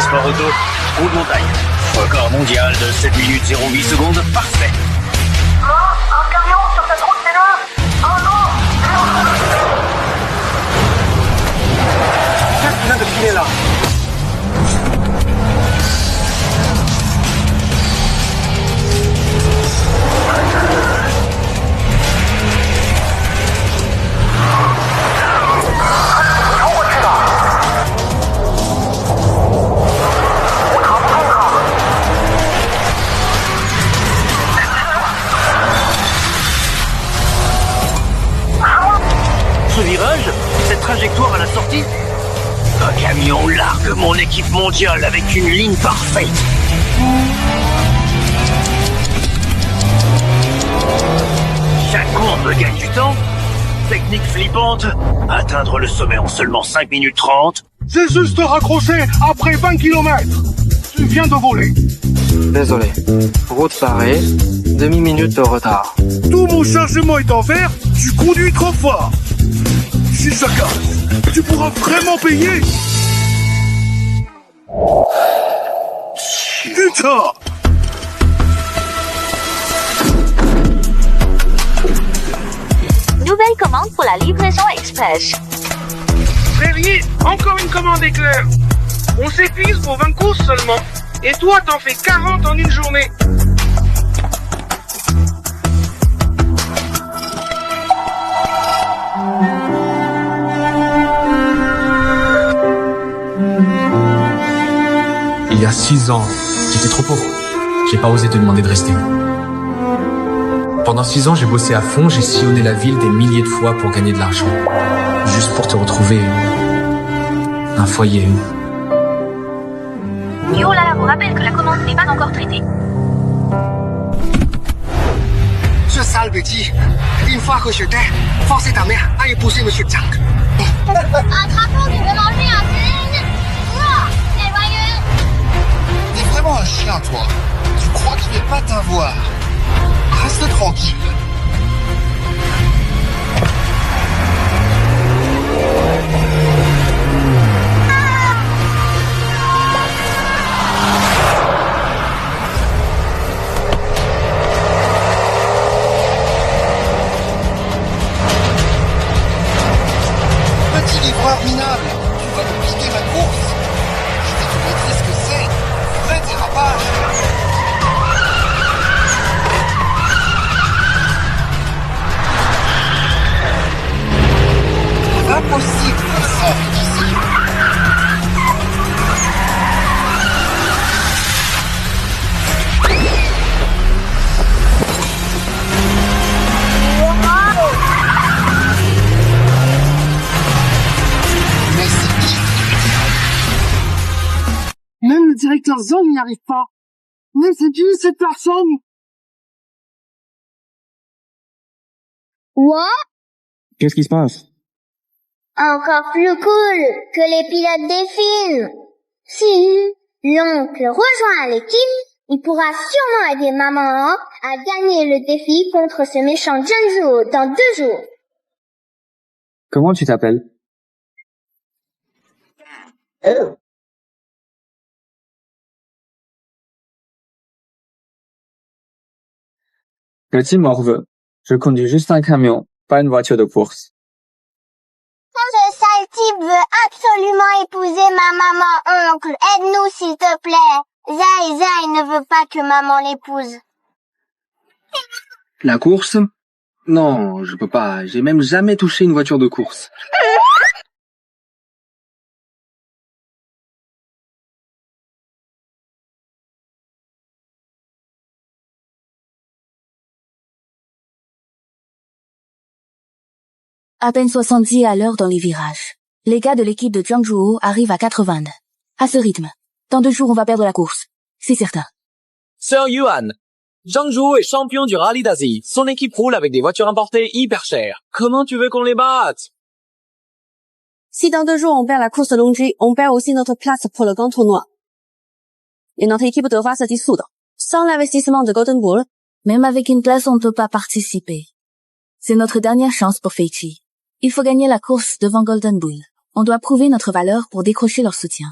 Sport Auto, route montagne. Record mondial de 7 minutes 08 secondes, parfait. Un camion sur cette route sinueuse. Oh non. Qu'est-ce qui vient de filer là? Ce virage, cette trajectoire à la sortie, un camion largue mon équipe mondiale avec une ligne parfaite. Chaque courbe gagne du temps. Technique flippante, atteindre le sommet en seulement 5 minutes 30. C'est juste raccroché après 20 km. Tu viens de voler. Désolé. Route barrée, demi-minute de retard. Tout mon chargement est en vert, tu conduis trop fort. Si ça casse, tu pourras vraiment payer. Putain! Nouvelle commande pour la livraison express. Frérier, encore une commande éclair. On s'épuise pour 20 courses seulement. Et toi, t'en fais 40 en une journée. Il y a 6 ans, j'étais trop pauvre. J'ai pas osé te demander de rester. Pendant 6 ans, j'ai bossé à fond, j'ai sillonné la ville des milliers de fois pour gagner de l'argent. Juste pour te retrouver un foyer. Yola vous rappelle que la commande n'est pas encore traitée. Ce sale petit, une fois que j'étais, forcez ta mère à épouser Monsieur Zhang. Attrapons du manger un signe. Ouah, c'est joyeux. T'es vraiment un chien, toi. Tu crois qu'il ne va pas t'avoir. Reste tranquille. Petit livreur minable, tu vas me piquer ma course. Je vais te montrer ce que c'est. Vrai dérapage. Impossible qu'on sorte d'ici. Mais c'est qui? Même le directeur Zhang n'y arrive pas. Mais c'est qui cette personne? What? Qu'est-ce qui se passe? Encore plus cool que les pilotes des films. Si l'oncle rejoint l'équipe, il pourra sûrement aider maman à gagner le défi contre ce méchant Junzuo dans 2 jours. Comment tu t'appelles? Petit morveux. Je conduis juste un camion, pas une voiture de course. Ce sale type veut absolument épouser ma maman, oncle. Aide-nous, s'il te plaît. Zai ne veut pas que maman l'épouse. La course? Non, je peux pas. J'ai même jamais touché une voiture de course. À peine 70 à l'heure dans les virages. Les gars de l'équipe de Zhangzhou arrivent à 80. À ce rythme, dans 2 jours on va perdre la course. C'est certain. Sir Yuan, Zhangzhou est champion du rallye d'Asie. Son équipe roule avec des voitures importées hyper chères. Comment tu veux qu'on les batte? Si dans 2 jours on perd la course de Longji, on perd aussi notre place pour le grand tournoi. Et notre équipe devra se dissoudre. Sans l'investissement de Golden Bull, même avec une place on ne peut pas participer. C'est notre dernière chance pour Feichi. Il faut gagner la course devant Golden Bull. On doit prouver notre valeur pour décrocher leur soutien.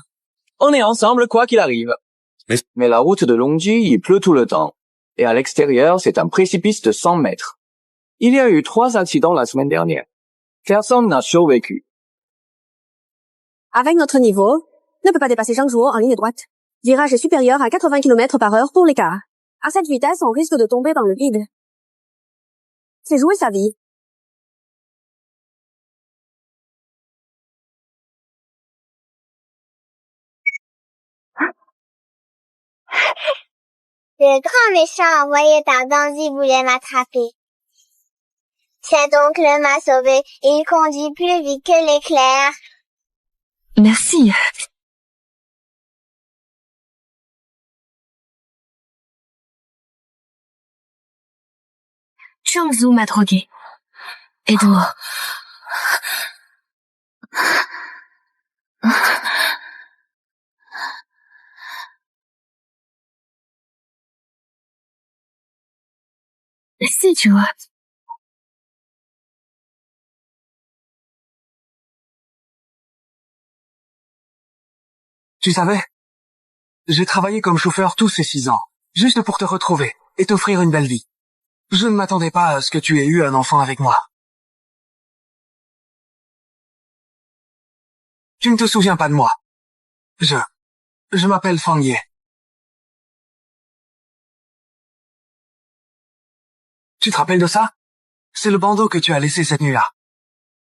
On est ensemble quoi qu'il arrive. Mais la route de Longji, il pleut tout le temps. Et à l'extérieur, c'est un précipice de 100 mètres. Il y a eu 3 accidents la semaine dernière. Personne n'a survécu. Avec notre niveau, ne peut pas dépasser Zhangzhuo en ligne droite. Virage est supérieur à 80 km/h pour l'écart. À cette vitesse, on risque de tomber dans le vide. C'est jouer sa vie. Le grand méchant envoyé par Danzi voulait m'attraper. Cet oncle m'a sauvé et il conduit plus vite que l'éclair. Merci. Changzhou m'a drogué. Aide-moi. Si tu vois. Tu savais? J'ai travaillé comme chauffeur tous ces 6 ans, juste pour te retrouver et t'offrir une belle vie. Je ne m'attendais pas à ce que tu aies eu un enfant avec moi. Tu ne te souviens pas de moi. Je m'appelle Fang Ye. Tu te rappelles de ça? C'est le bandeau que tu as laissé cette nuit-là.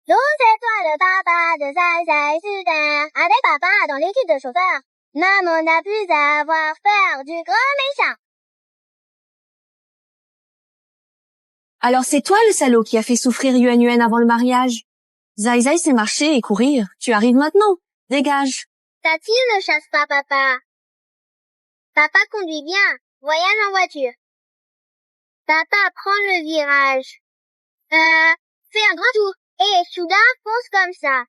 Donc c'est toi le papa de Zai Zai Sudan, avec papa dans l'équipe de chauffeurs. Maman n'a plus à avoir peur du grand méchant. Alors c'est toi le salaud qui a fait souffrir Yuan Yuan avant le mariage. Zai Zai sait marcher et courir. Tu arrives maintenant. Dégage. Tati ne chasse pas papa. Papa conduit bien, voyage en voiture. Papa prend le virage. Fais un grand tour. Et soudain, fonce comme ça.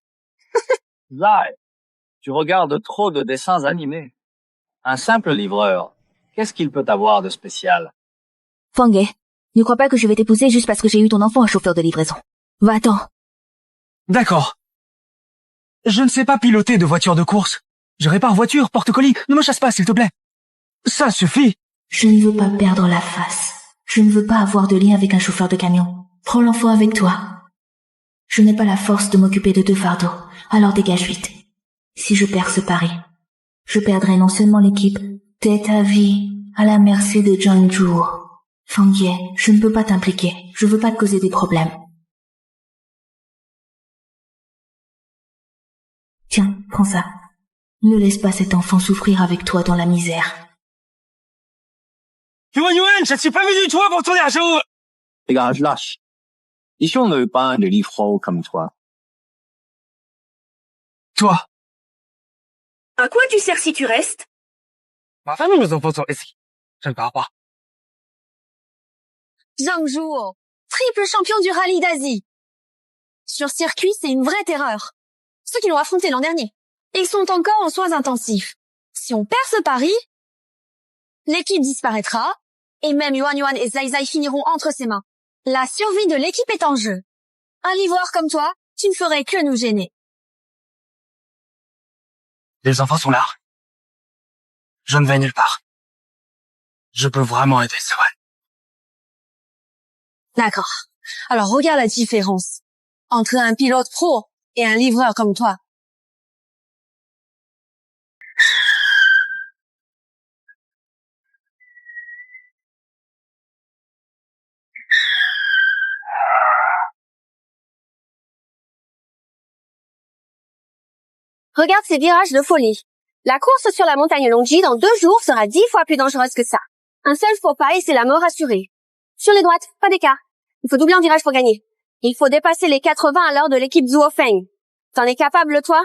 Zai, tu regardes trop de dessins animés. Un simple livreur, qu'est-ce qu'il peut avoir de spécial? Fang Ye, ne crois pas que je vais t'épouser juste parce que j'ai eu ton enfant un chauffeur de livraison. Va-t'en. D'accord. Je ne sais pas piloter de voiture de course. Je répare voiture, porte-colis. Ne me chasse pas, s'il te plaît. Ça suffit. Je ne veux pas perdre la face. Je ne veux pas avoir de lien avec un chauffeur de camion. Prends l'enfant avec toi. Je n'ai pas la force de m'occuper de 2 fardeaux, alors dégage vite. Si je perds ce pari, je perdrai non seulement l'équipe, t'es ta vie à la merci de Zhangzhuo. Fang Ye, je ne peux pas t'impliquer. Je veux pas te causer des problèmes. Tiens, prends ça. Ne laisse pas cet enfant souffrir avec toi dans la misère. Yuan Yuan, je ne suis pas venu toi pour tourner à jour. Dégage, lâche. Ici, on ne veut pas de livreur comme toi. Toi. À quoi tu sers si tu restes? Ma femme et mes enfants sont ici. Je ne pars pas. Zhangzhuo, triple champion du rallye d'Asie. Sur circuit, c'est une vraie terreur. Ceux qui l'ont affronté l'an dernier. Ils sont encore en soins intensifs. Si on perd ce pari, l'équipe disparaîtra, et même Yuan Yuan et Zai Zai finiront entre ses mains. La survie de l'équipe est en jeu. Un livreur comme toi, tu ne ferais que nous gêner. Les enfants sont là. Je ne vais nulle part. Je peux vraiment aider Sewan. D'accord. Alors regarde la différence entre un pilote pro et un livreur comme toi. Regarde ces virages de folie. La course sur la montagne Longji dans 2 jours sera 10 fois plus dangereuse que ça. Un seul faux pas et c'est la mort assurée. Sur les droites, pas d'écart. Il faut doubler en virage pour gagner. Il faut dépasser les 80 à l'heure de l'équipe Zuofeng. T'en es capable, toi?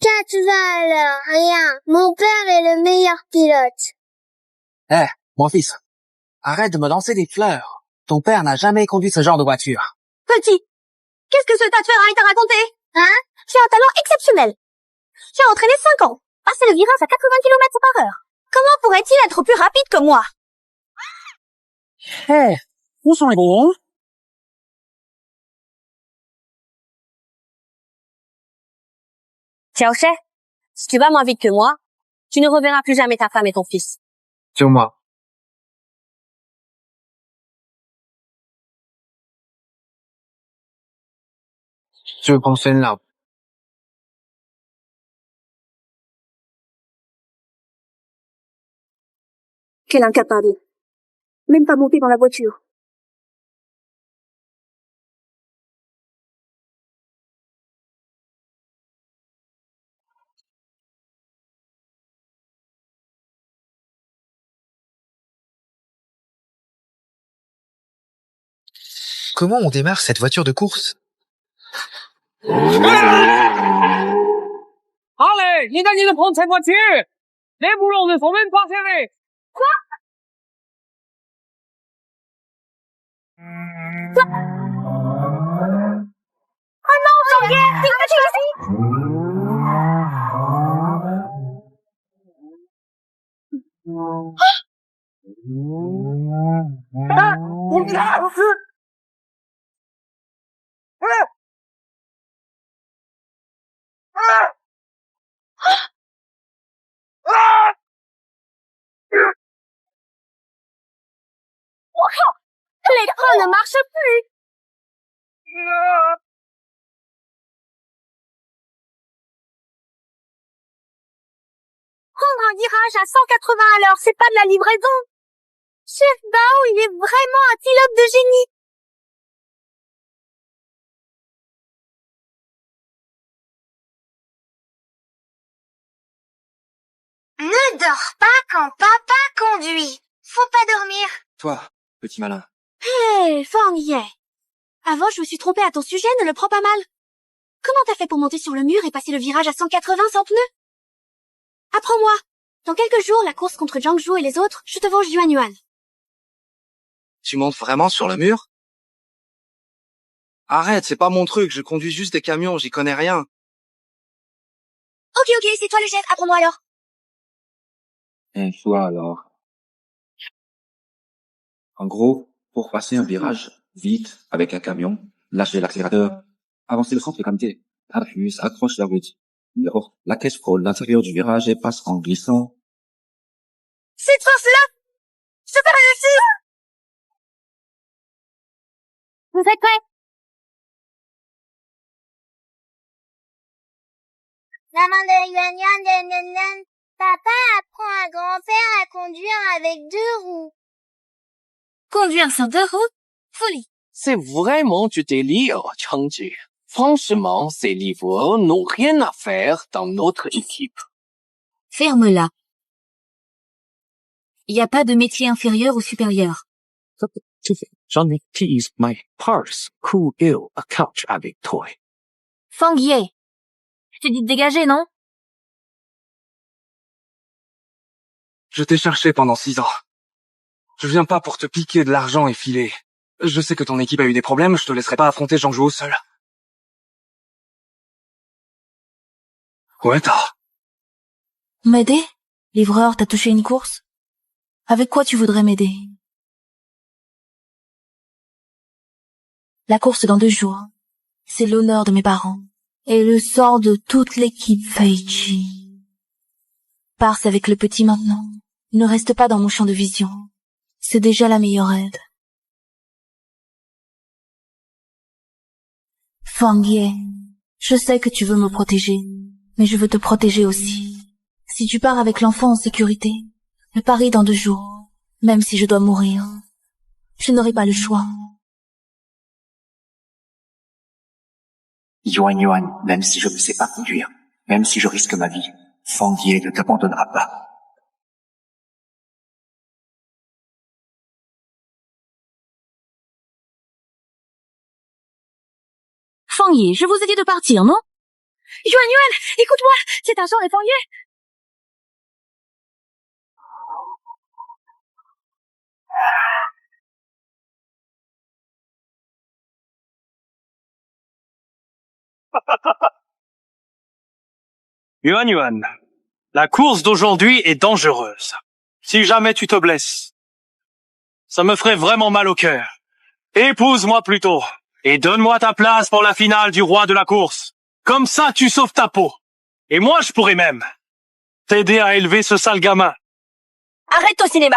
80 à l'heure, rien. Mon père est le meilleur pilote. Mon fils. Arrête de me lancer des fleurs. Ton père n'a jamais conduit ce genre de voiture. Petit, qu'est-ce que ce tas de ferraille t'a raconté? Hein? Tu as un talent exceptionnel. Tu as entraîné 5 ans. Passer le virage à 80 km/h. Comment pourrait-il être plus rapide que moi? Où sont les gros? Xiao She, si tu vas moins vite que moi, Tu ne reverras plus jamais ta femme et ton fils. Sur moi. Je veux prendre une larme. Quel incapable. Même pas monter dans la voiture. Comment on démarre cette voiture de course? Allez, 你赶紧的碰cette voiture! Les boulons ne sont même pas serrés! Quoi? Oh non, Jean-Pierre, t'es caché ici? L'écran ne marche plus. Prendre un virage à 180 à l'heure, c'est pas de la livraison. Chef Bao, il est vraiment un pilote de génie. Ne dors pas quand papa conduit. Faut pas dormir. Toi, petit malin. Hé, Fang Ye. Avant, je me suis trompée à ton sujet, ne le prends pas mal. Comment t'as fait pour monter sur le mur et passer le virage à 180 sans pneus? Apprends-moi. Dans quelques jours, la course contre Zhang Zhou et les autres, je te venge Yuan Yuan. Tu montes vraiment sur le mur? Arrête, c'est pas mon truc, je conduis juste des camions, j'y connais rien. Ok, c'est toi le chef, apprends-moi alors. Et toi alors? En gros, pour passer un virage vite avec un camion, lâcher l'accélérateur, avancer le centre de gravité, appuie, accroche la route. Alors, la caisse frôle l'intérieur du virage et passe en glissant. Cette force-là, je peux réussir. Vous êtes prêts? La main de Yuan Yuan. Papa apprend à grand-père à conduire avec 2 roues. Conduire sur 2 roues? Folie. C'est vraiment du délire, Changji. Franchement, ces livreurs n'ont rien à faire dans notre équipe. Ferme-la. Il n'y a pas de métier inférieur ou supérieur. J'en utilise my purse, cool ill, a couch avec toi. Fang Ye. Je t'ai dit de dégager, non? Je t'ai cherché pendant 6 ans. Je viens pas pour te piquer de l'argent et filer. Je sais que ton équipe a eu des problèmes, je te laisserai pas affronter Zhang Zhou seul. Ouais, M'aider? Livreur, t'as touché une course? Avec quoi tu voudrais m'aider? La course dans 2 jours. C'est l'honneur de mes parents. Et le sort de toute l'équipe Feichi. Pars avec le petit maintenant. Ne reste pas dans mon champ de vision. C'est déjà la meilleure aide. Fang Ye, je sais que tu veux me protéger, mais je veux te protéger aussi. Si tu pars avec l'enfant en sécurité, le pari dans 2 jours, même si je dois mourir, je n'aurai pas le choix. Yuan Yuan, même si je ne sais pas conduire, même si je risque ma vie, Fang Ye ne t'abandonnera pas. Fang Ye, je vous ai dit de partir, non? Yuan Yuan, écoute-moi, cet argent est Fang Ye. Yuan Yuan, la course d'aujourd'hui est dangereuse. Si jamais tu te blesses, ça me ferait vraiment mal au cœur. Épouse-moi plutôt et donne-moi ta place pour la finale du roi de la course. Comme ça, tu sauves ta peau. Et moi, je pourrais même t'aider à élever ce sale gamin. Arrête ton cinéma.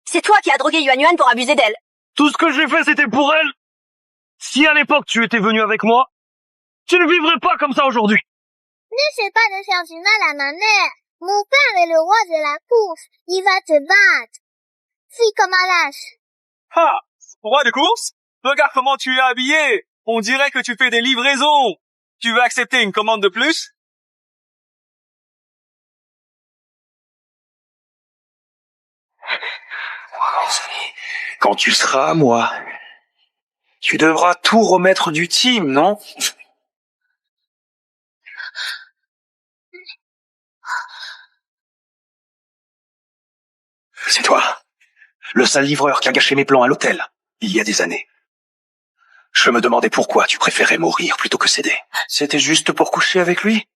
C'est toi qui as drogué Yuan Yuan pour abuser d'elle. Tout ce que j'ai fait, c'était pour elle. Si à l'époque tu étais venu avec moi, tu ne vivrais pas comme ça aujourd'hui. N'essaie pas de faire du mal à ma mère. Mon père est le roi de la course. Il va te battre. Fille comme un lâche. Ah, roi de course? Regarde comment tu es habillé. On dirait que tu fais des livraisons. Tu veux accepter une commande de plus? Quand tu seras à moi, tu devras tout remettre du team, non? C'est toi, le sale livreur qui a gâché mes plans à l'hôtel, il y a des années. Je me demandais pourquoi tu préférais mourir plutôt que céder. C'était juste pour coucher avec lui?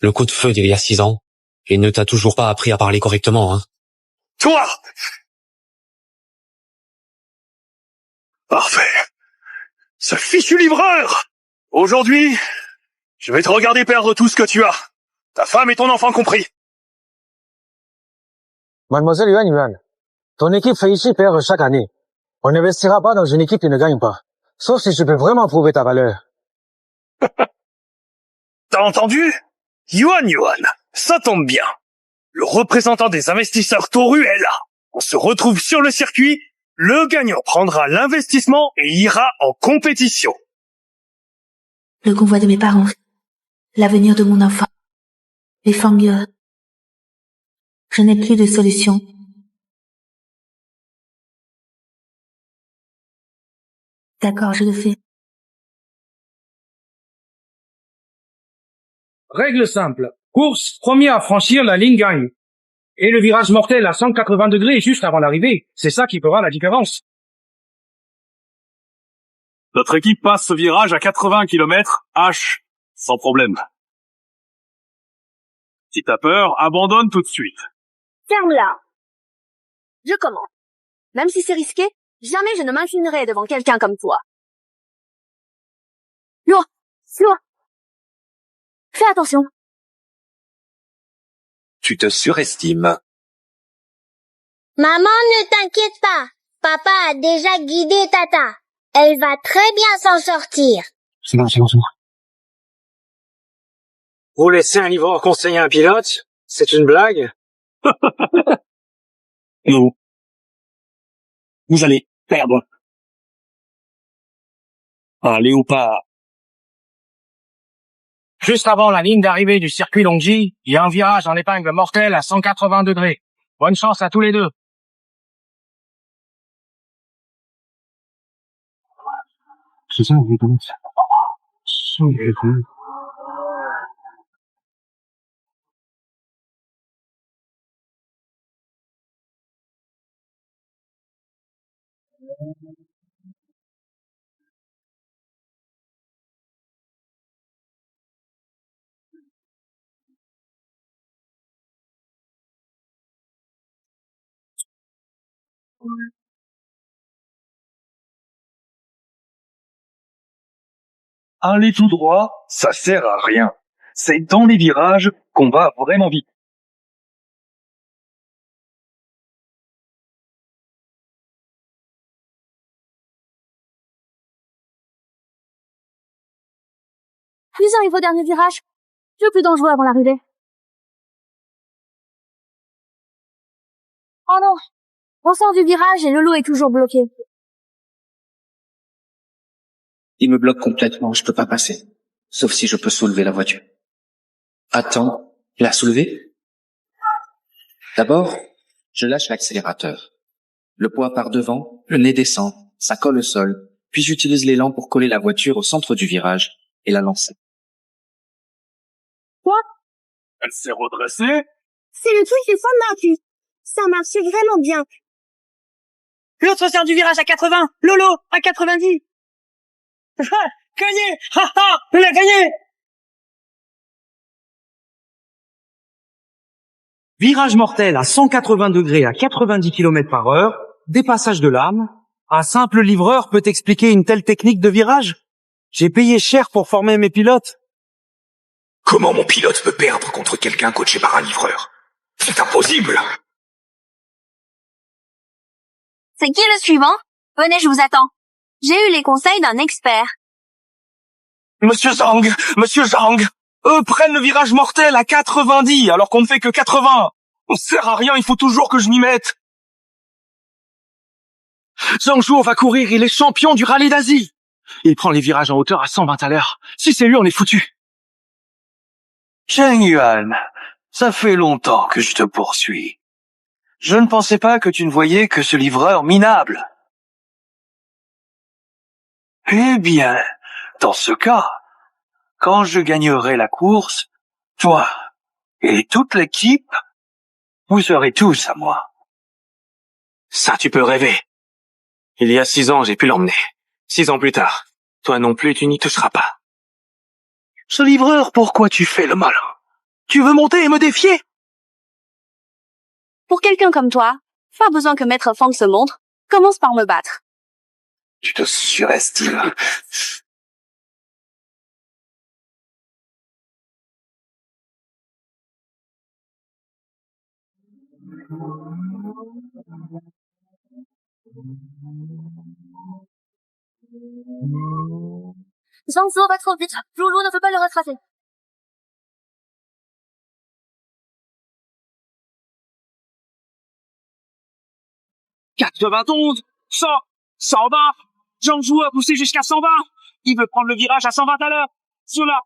Le coup de feu d'il y a 6 ans, il ne t'a toujours pas appris à parler correctement, hein. Toi! Parfait. Ce fichu livreur! Aujourd'hui, je vais te regarder perdre tout ce que tu as. Ta femme et ton enfant compris. Mademoiselle Yuan Yuan, ton équipe fait ici perdre chaque année. On n'investira pas dans une équipe qui ne gagne pas. Sauf si je peux vraiment prouver ta valeur. T'as entendu? Yuan Yuan, ça tombe bien. Le représentant des investisseurs taurus est là. On se retrouve sur le circuit. Le gagnant prendra l'investissement et ira en compétition. Le convoi de mes parents. L'avenir de mon enfant. Les Fangio. Je n'ai plus de solution. D'accord, je le fais. Règle simple. Course, premier à franchir la ligne gagne. Et le virage mortel à 180 degrés juste avant l'arrivée. C'est ça qui fera la différence. Notre équipe passe ce virage à 80 km H, sans problème. Si t'as peur, abandonne tout de suite. Ferme-la. Je commence. Même si c'est risqué, jamais je ne m'inclinerai devant quelqu'un comme toi. Lourd, lourd. Fais attention. Tu te surestimes. Maman, ne t'inquiète pas. Papa a déjà guidé Tata. Elle va très bien s'en sortir. C'est bon. Vous laissez un livreur conseiller un pilote? C'est une blague? Non. Vous allez perdre. Un léopard. Juste avant la ligne d'arrivée du circuit Longji, il y a un virage en épingle mortel à 180 degrés. Bonne chance à tous les deux. C'est ça, oui, comment ça? Aller tout droit, ça sert à rien. C'est dans les virages qu'on va vraiment vite. Puis j'arrive au dernier virage. Le plus dangereux avant l'arrivée. Oh non. On sort du virage et le lot est toujours bloqué. Il me bloque complètement, je peux pas passer. Sauf si je peux soulever la voiture. Attends, la soulever? D'abord, je lâche l'accélérateur. Le poids part devant, le nez descend, ça colle au sol, puis j'utilise l'élan pour coller la voiture au centre du virage et la lancer. Quoi? Elle s'est redressée? C'est le truc des femmes marquées. Ça marche vraiment bien. L'autre sort du virage à 80. Lolo, à 90. Gagné! Ha ha! Il a gagné! Virage mortel à 180 degrés à 90 km/h, dépassage de lame, Un simple livreur peut t'expliquer une telle technique de virage? J'ai payé cher pour former mes pilotes. Comment mon pilote peut perdre contre quelqu'un coaché par un livreur? C'est impossible. C'est qui le suivant? Venez, je vous attends. J'ai eu les conseils d'un expert. Monsieur Zhang, eux prennent le virage mortel à 90 alors qu'on ne fait que 80. On sert à rien, il faut toujours que je m'y mette. Zhang Zhuo va courir, il est champion du rallye d'Asie. Il prend les virages en hauteur à 120 à l'heure. Si c'est lui, on est foutu. Cheng Yuan, ça fait longtemps que je te poursuis. Je ne pensais pas que tu ne voyais que ce livreur minable. Eh bien, dans ce cas, quand je gagnerai la course, toi et toute l'équipe, vous serez tous à moi. Ça, tu peux rêver. Il y a 6 ans, j'ai pu l'emmener. 6 ans plus tard, toi non plus, tu n'y toucheras pas. Ce livreur, pourquoi tu fais le malin? Tu veux monter et me défier? Pour quelqu'un comme toi, pas besoin que Maître Fang se montre. Commence par me battre. Tu te surestimes. Zhang Zhuo va trop vite. Loulou ne peut pas le rattraper. « 91, 100, 120. Zhang Zhuo a poussé jusqu'à 120. Il veut prendre le virage à 120 à l'heure. Cela.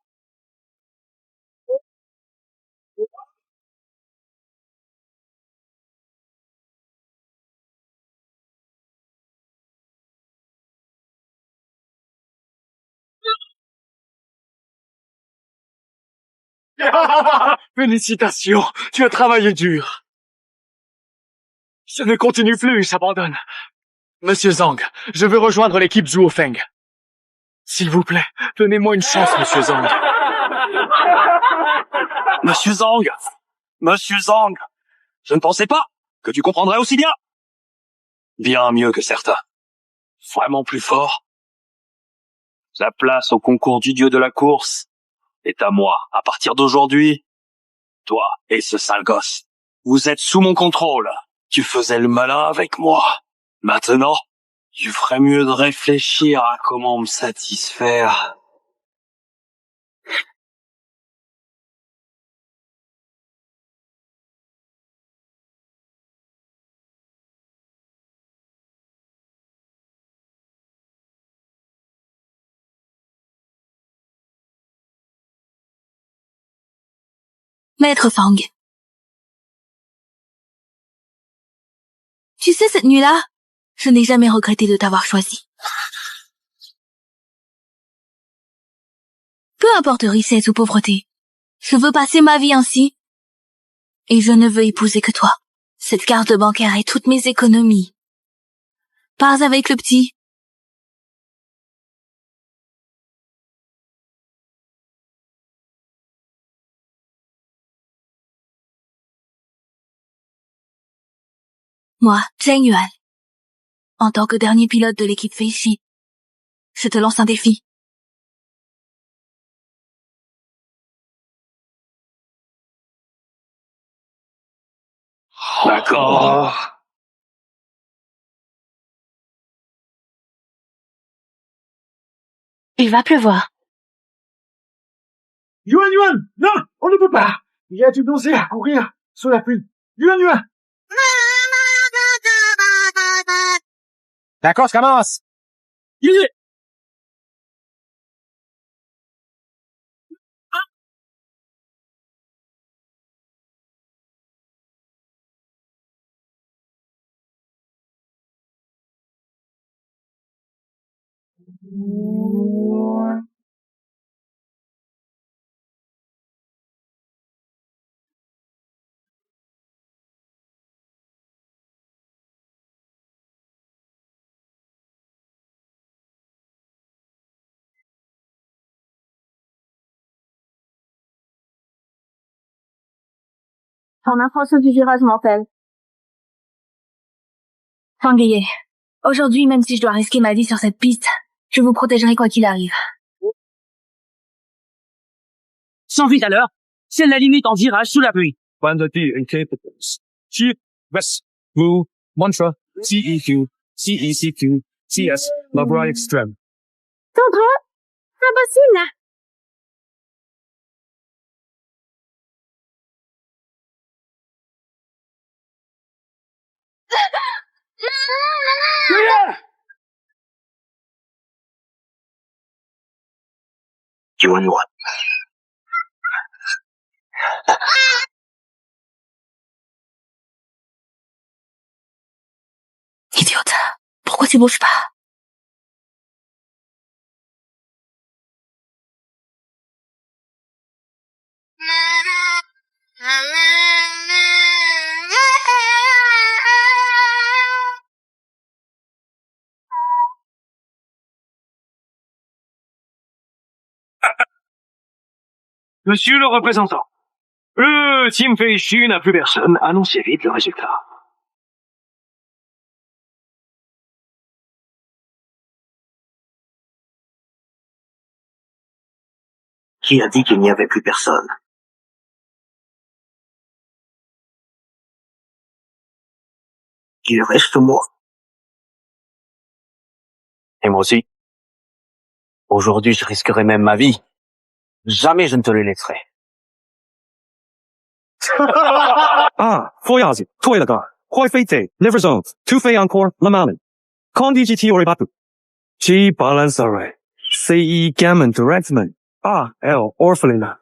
Félicitations, tu as travaillé dur. Je ne continue plus, j'abandonne. Monsieur Zhang, je veux rejoindre l'équipe Zhuo Feng. S'il vous plaît, donnez-moi une chance, Monsieur Zhang. Monsieur Zhang, je ne pensais pas que tu comprendrais aussi bien. Bien mieux que certains. Vraiment plus fort. La place au concours du dieu de la course est à moi. À partir d'aujourd'hui, toi et ce sale gosse, vous êtes sous mon contrôle. Tu faisais le malin avec moi. Maintenant, tu ferais mieux de réfléchir à comment me satisfaire. Maître Fang. Tu sais, cette nuit-là, je n'ai jamais regretté de t'avoir choisi. Peu importe richesse ou pauvreté, je veux passer ma vie ainsi. Et je ne veux épouser que toi. Cette carte bancaire et toutes mes économies. Pars avec le petit. Moi, Cheng Yuan, en tant que dernier pilote de l'équipe Feishi, je te lance un défi. D'accord. Il va pleuvoir. Yuan, non, on ne peut pas. Il y a du danger à courir sous la pluie. Yuan. La course commence. On approche du virage mortel. Fang Ye, Aujourd'hui, même si je dois risquer ma vie sur cette piste, je vous protégerai quoi qu'il arrive. 108 à l'heure, c'est la limite en virage sous la pluie. Quantity incapables. Chief, West, Blue, Mantra, CEQ, CECQ, CS, Labra Extreme. Sandra, impossible. Tu vois, Noah. Idiote. Pourquoi tu bouges pas? Monsieur le représentant, le Team Feishi n'a plus personne. Annoncez vite le résultat. Qui a dit qu'il n'y avait plus personne? Il reste moi. Et moi aussi. Aujourd'hui, je risquerai même ma vie. Jamais je ne te le laisserai. 啊，科亞字推啦噶，開飛地 Never Zone Two 飛 Encore 啦嘛咪，Con DGT Oribatu G Balance Array CE Gammon Directman L Orphelina。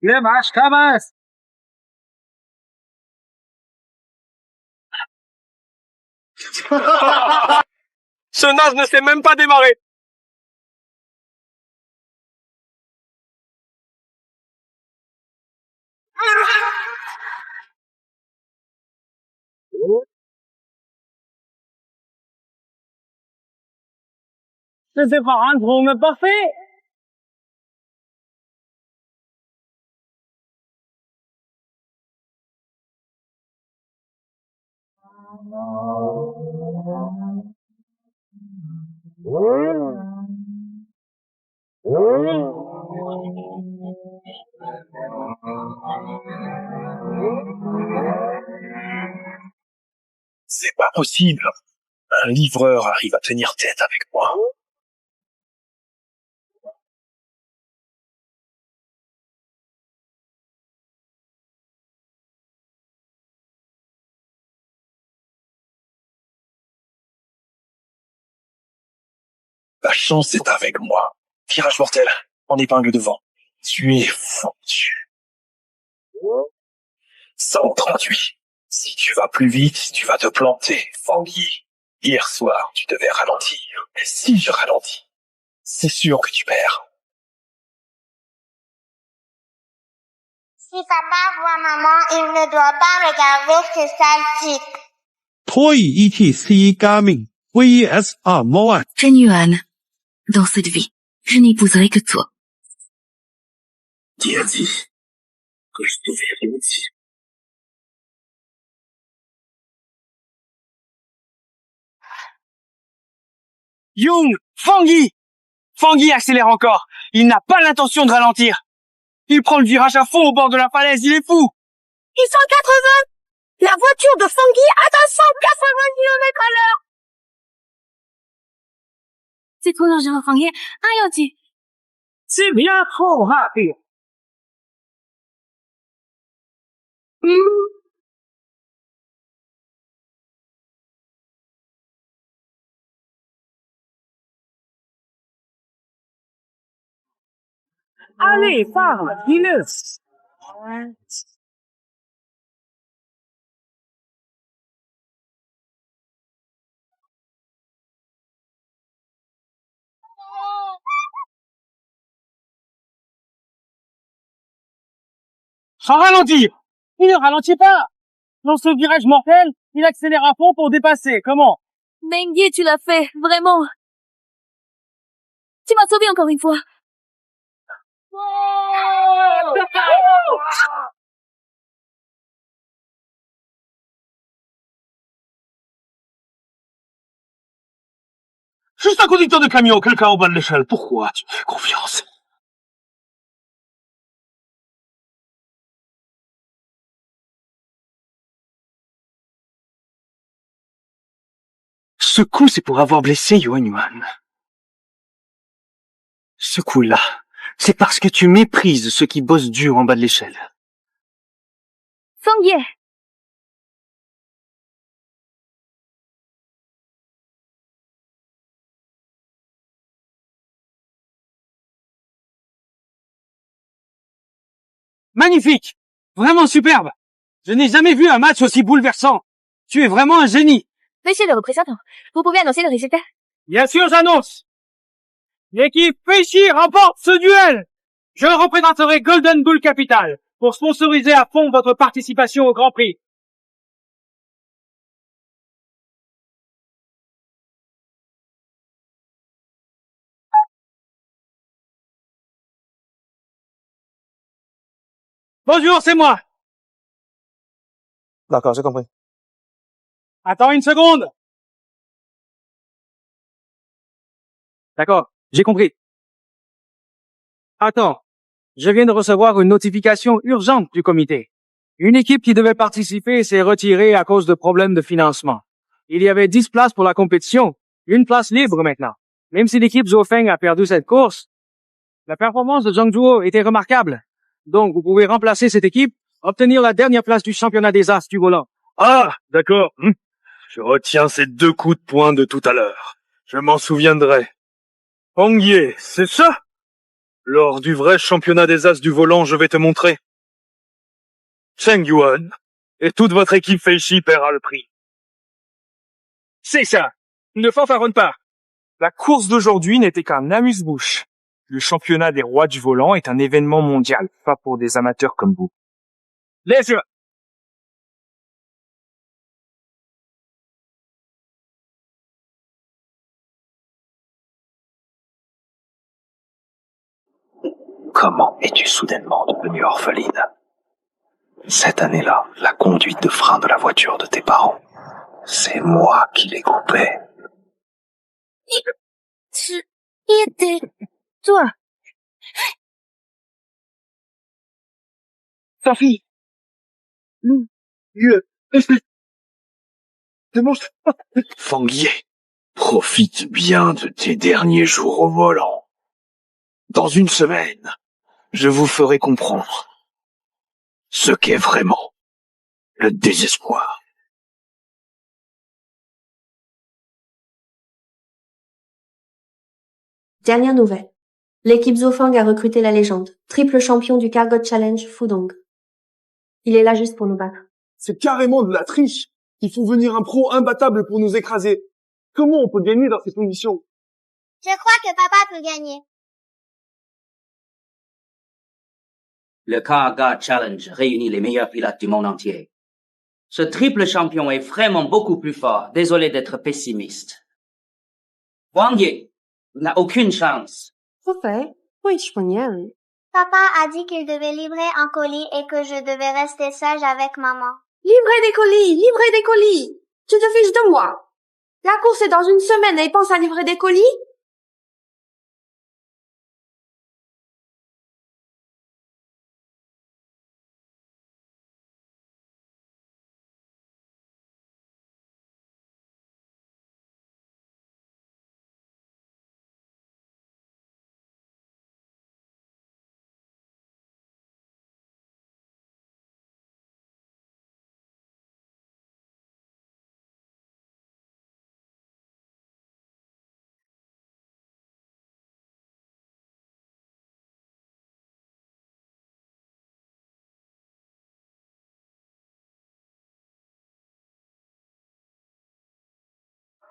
Le match commence. Ce naze ne sait même pas démarrer. C'est pas un drôme parfait. C'est pas possible. Un livreur arrive à tenir tête avec moi. La chance est avec moi. Tirage mortel, en épingle devant. Tu es foutu. 138. Si tu vas plus vite, tu vas te planter, Fangui. Hier soir, tu devais ralentir. Et si je ralentis, c'est sûr que tu perds. Si papa voit maman, il ne doit pas regarder ce sale type. 推 ETC Gaming VSR Moat. Chen Yuan, dans cette vie, je n'épouserai que toi. Qui a dit que je te verrai aussi? Young, Fangui accélère encore. Il n'a pas l'intention de ralentir. Il prend le virage à fond au bord de la falaise. Il est fou. Ils sont 80. La voiture de Fangui atteint 180 km à l'heure. C'est trop dangereux, Fangui. Aïe, C'est bien trop rapide. Allez, parle, dis-le. Sans ralentir. Il ne ralentit pas. Dans ce virage mortel, il accélère à fond pour dépasser. Comment? Mengui, tu l'as fait, vraiment. Tu m'as sauvé encore une fois. Juste un conducteur de camion, quelqu'un au bas de l'échelle. Pourquoi tu me fais confiance? Ce coup, c'est pour avoir blessé Yuan Yuan. Ce coup-là, c'est parce que tu méprises ceux qui bossent dur en bas de l'échelle. Feng Ye. Magnifique! Vraiment superbe! Je n'ai jamais vu un match aussi bouleversant. Tu es vraiment un génie. Monsieur le représentant, vous pouvez annoncer le résultat? Bien sûr, j'annonce. L'équipe Feishi remporte ce duel. Je représenterai Golden Bull Capital pour sponsoriser à fond votre participation au Grand Prix. Bonjour, c'est moi. D'accord, j'ai compris. Attends une seconde. D'accord, j'ai compris. Attends, je viens de recevoir une notification urgente du comité. Une équipe qui devait participer s'est retirée à cause de problèmes de financement. Il y avait 10 places pour la compétition, une place libre maintenant. Même si l'équipe Zhou a perdu cette course, la performance de Zhang Zhuo était remarquable. Donc, vous pouvez remplacer cette équipe, obtenir la dernière place du championnat des As du volant. Ah, d'accord. Je retiens ces 2 coups de poing de tout à l'heure. Je m'en souviendrai. Feng Ye, c'est ça? Lors du vrai championnat des As du volant, je vais te montrer. Cheng Yuan et toute votre équipe Feishi paiera le prix. C'est ça. Ne fanfaronne pas. La course d'aujourd'hui n'était qu'un amuse-bouche. Le championnat des rois du volant est un événement mondial, pas pour des amateurs comme vous. Les yeux. Comment es-tu soudainement devenue orpheline? Cette année-là, la conduite de frein de la voiture de tes parents, c'est moi qui l'ai coupée. Toi. Sophie. Feng Ye, profite bien de tes derniers jours au volant. Dans une semaine, je vous ferai comprendre ce qu'est vraiment le désespoir. Dernière nouvelle. L'équipe Zofang a recruté la légende, triple champion du Cargot Challenge Fudong. Il est là juste pour nous battre. C'est carrément de la triche. Il faut venir un pro imbattable pour nous écraser. Comment on peut gagner dans ces conditions? Je crois que papa peut gagner. Le Cargot Challenge réunit les meilleurs pilotes du monde entier. Ce triple champion est vraiment beaucoup plus fort. Désolé d'être pessimiste. Wang Ye n'a aucune chance. Papa a dit qu'il devait livrer un colis et que je devais rester sage avec maman. Livrez des colis! Livrez des colis! Tu te fiches de moi! La course est dans une semaine et il pense à livrer des colis?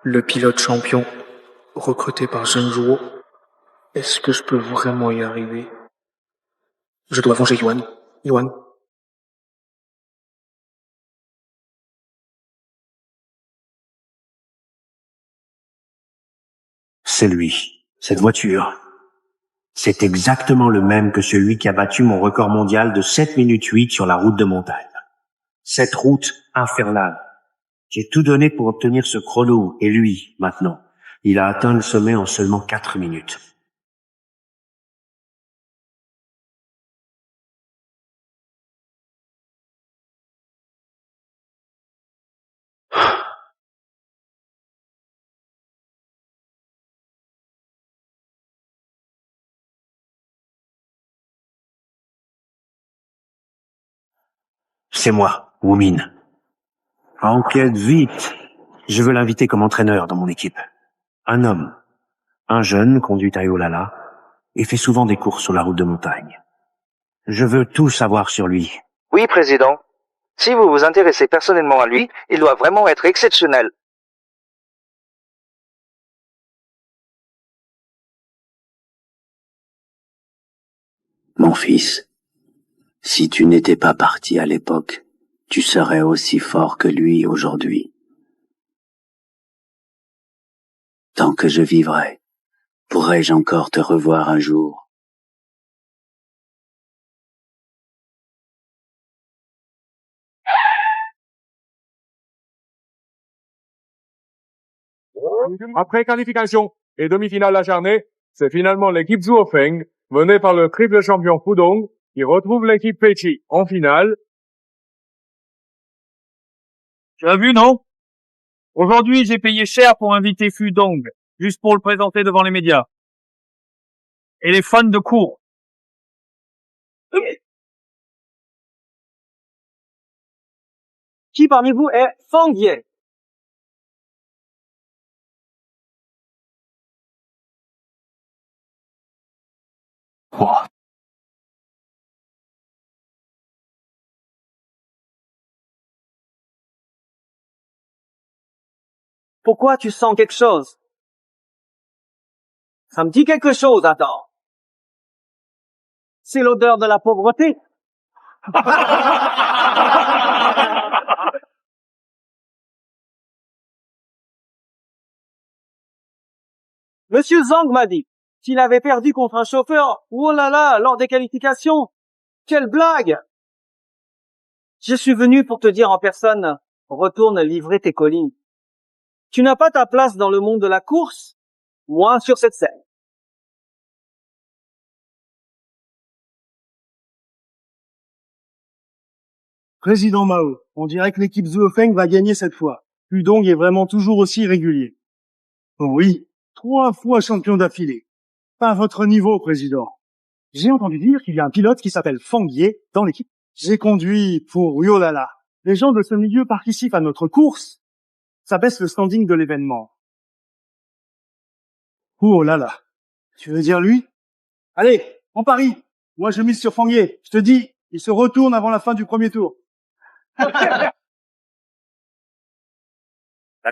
Le pilote champion, recruté par Zheng Zhuo. Est-ce que je peux vraiment y arriver? Je dois venger Yuan. Yuan. C'est lui. Cette voiture. C'est exactement le même que celui qui a battu mon record mondial de 7 minutes 8 sur la route de montagne. Cette route infernale. J'ai tout donné pour obtenir ce chrono, et lui, maintenant, Il a atteint le sommet en seulement 4 minutes. C'est moi, Woomin. Enquête vite. Je veux l'inviter comme entraîneur dans mon équipe. Un homme. Un jeune conduit à Yolala et fait souvent des courses sur la route de montagne. Je veux tout savoir sur lui. Oui, président. Si vous vous intéressez personnellement à lui, il doit vraiment être exceptionnel. Mon fils, si tu n'étais pas parti à l'époque, tu serais aussi fort que lui aujourd'hui. Tant que je vivrai, pourrais-je encore te revoir un jour? Après qualification et demi-finale acharnée, c'est finalement l'équipe Zhuofeng, menée par le triple champion Pudong, qui retrouve l'équipe Peichi en finale. Tu as vu, non? Aujourd'hui, j'ai payé cher pour inviter Fudong, juste pour le présenter devant les médias. Et les fans de cours. Qui parmi vous est Feng Ye? Oh. Pourquoi tu sens quelque chose? Ça me dit quelque chose, attends. C'est l'odeur de la pauvreté. Monsieur Zhang m'a dit qu'il avait perdu contre un chauffeur, oh là là, lors des qualifications. Quelle blague! Je suis venu pour te dire en personne, retourne livrer tes colis. Tu n'as pas ta place dans le monde de la course, moins sur cette scène. Président Mao, on dirait que l'équipe Zhuofeng va gagner cette fois. Pudong est vraiment toujours aussi régulier. Oh oui, 3 fois champion d'affilée. Pas à votre niveau, président. J'ai entendu dire qu'il y a un pilote qui s'appelle Feng Ye dans l'équipe. J'ai conduit pour Yolala. Les gens de ce milieu participent à notre course. Ça baisse le standing de l'événement. Oh là là. Tu veux dire lui? Allez, en Paris. Moi, je mise sur Feng Ye. Je te dis, il se retourne avant la fin du premier tour. La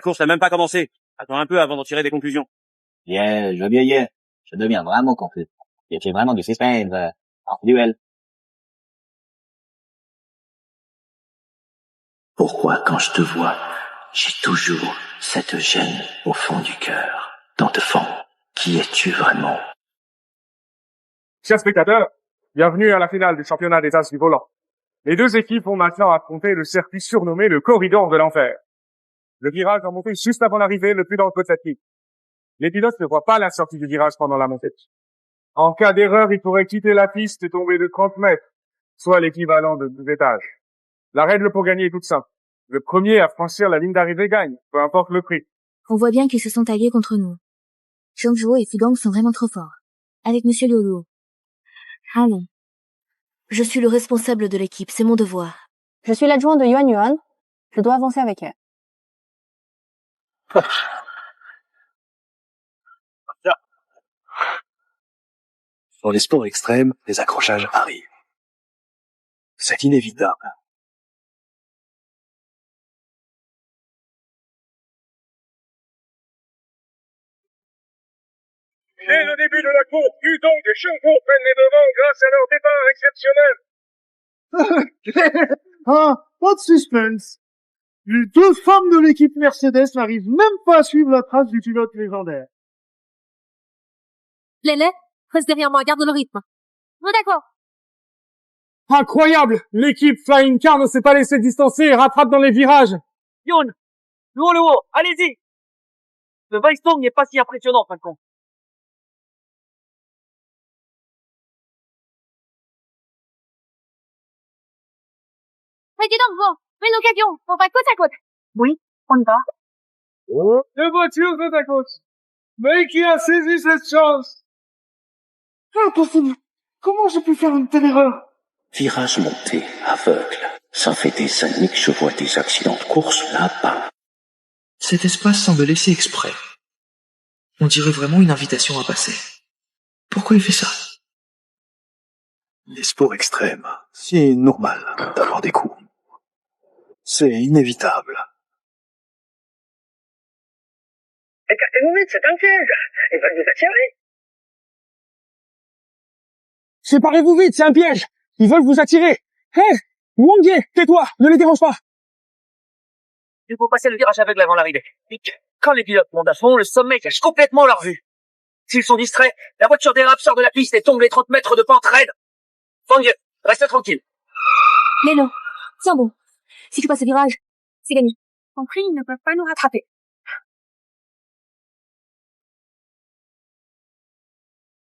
course n'a même pas commencé. Attends un peu avant d'en tirer des conclusions. Yeah, je veux bien, yeah. Je deviens vraiment confus. Y a-t-il vraiment du suspense en duel? Pourquoi, quand je te vois, j'ai toujours cette gêne au fond du cœur? Dans te fond, qui es-tu vraiment? Chers spectateurs, bienvenue à la finale du championnat des As du volant. Les deux équipes vont maintenant affronter le circuit surnommé le corridor de l'enfer. Le virage en montée juste avant l'arrivée le plus dangereux de cette ligne. Les pilotes ne voient pas la sortie du virage pendant la montée. En cas d'erreur, ils pourraient quitter la piste et tomber de 30 mètres, soit l'équivalent de 2 étages. La règle pour gagner est toute simple. Le premier à franchir la ligne d'arrivée gagne, peu importe le prix. On voit bien qu'ils se sont alliés contre nous. Zhongzhou et Fudong sont vraiment trop forts. Avec Monsieur Liu. Allons. Je suis le responsable de l'équipe, c'est mon devoir. Je suis l'adjoint de Yuan Yuan. Je dois avancer avec elle. Dans les sports extrêmes, les accrochages arrivent. C'est inévitable. Dès le début de la course, Pudong et Shengkou prennent les devants grâce à leur départ exceptionnel. Ah, pas de suspense. Les 2 femmes de l'équipe Mercedes n'arrivent même pas à suivre la trace du pilote légendaire. Lélé, reste derrière moi, garde le rythme. Oh, d'accord. Incroyable! L'équipe Flying Car ne s'est pas laissée distancer et rattrape dans les virages. Yun, Luo, allez-y. Le Weissong n'est pas si impressionnant, en fin de compte. Mais dis donc, bon, une occasion, on va côte à côte. Oui, on y va. Deux voitures côte à côte. Mais qui a saisi cette chance? Impossible. Comment j'ai pu faire une telle erreur? Virage monté, aveugle. Ça fait des années que je vois des accidents de course là-bas. Cet espace semble laissé exprès. On dirait vraiment une invitation à passer. Pourquoi il fait ça? Les sports extrêmes, c'est normal d'avoir des coups. C'est inévitable. Écartez-vous vite, c'est un piège. Ils veulent vous attirer. Séparez-vous vite, c'est un piège. Ils veulent vous attirer. Hé, Wang Ye, tais-toi, ne les dérange pas. Il faut passer le virage aveugle avant l'arrivée. Quand les pilotes montent à fond, le sommet cache complètement leur vue. S'ils sont distraits, la voiture dérape, sort de la piste et tombe les 30 mètres de pente raide. Fang Ye, reste tranquille. Mais non, tiens bon. Si tu passes le virage, c'est gagné. Compris, ils ne peuvent pas nous rattraper.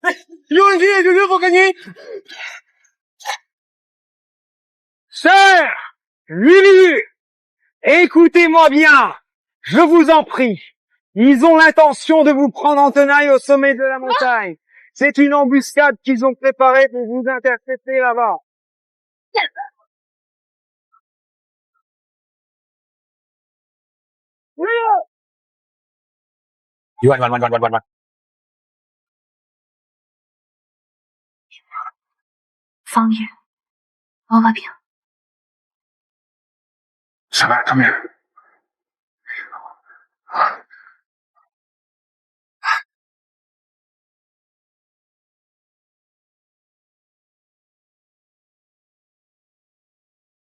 Wang Ye et les deux vont gagner. Sir, 8 minutes. Écoutez-moi bien. Je vous en prie. Ils ont l'intention de vous prendre en tenaille au sommet de la montagne. C'est une embuscade qu'ils ont préparée pour vous intercepter là-bas. Yuan. Fang Yu, on va bien. Ça va, tant mieux.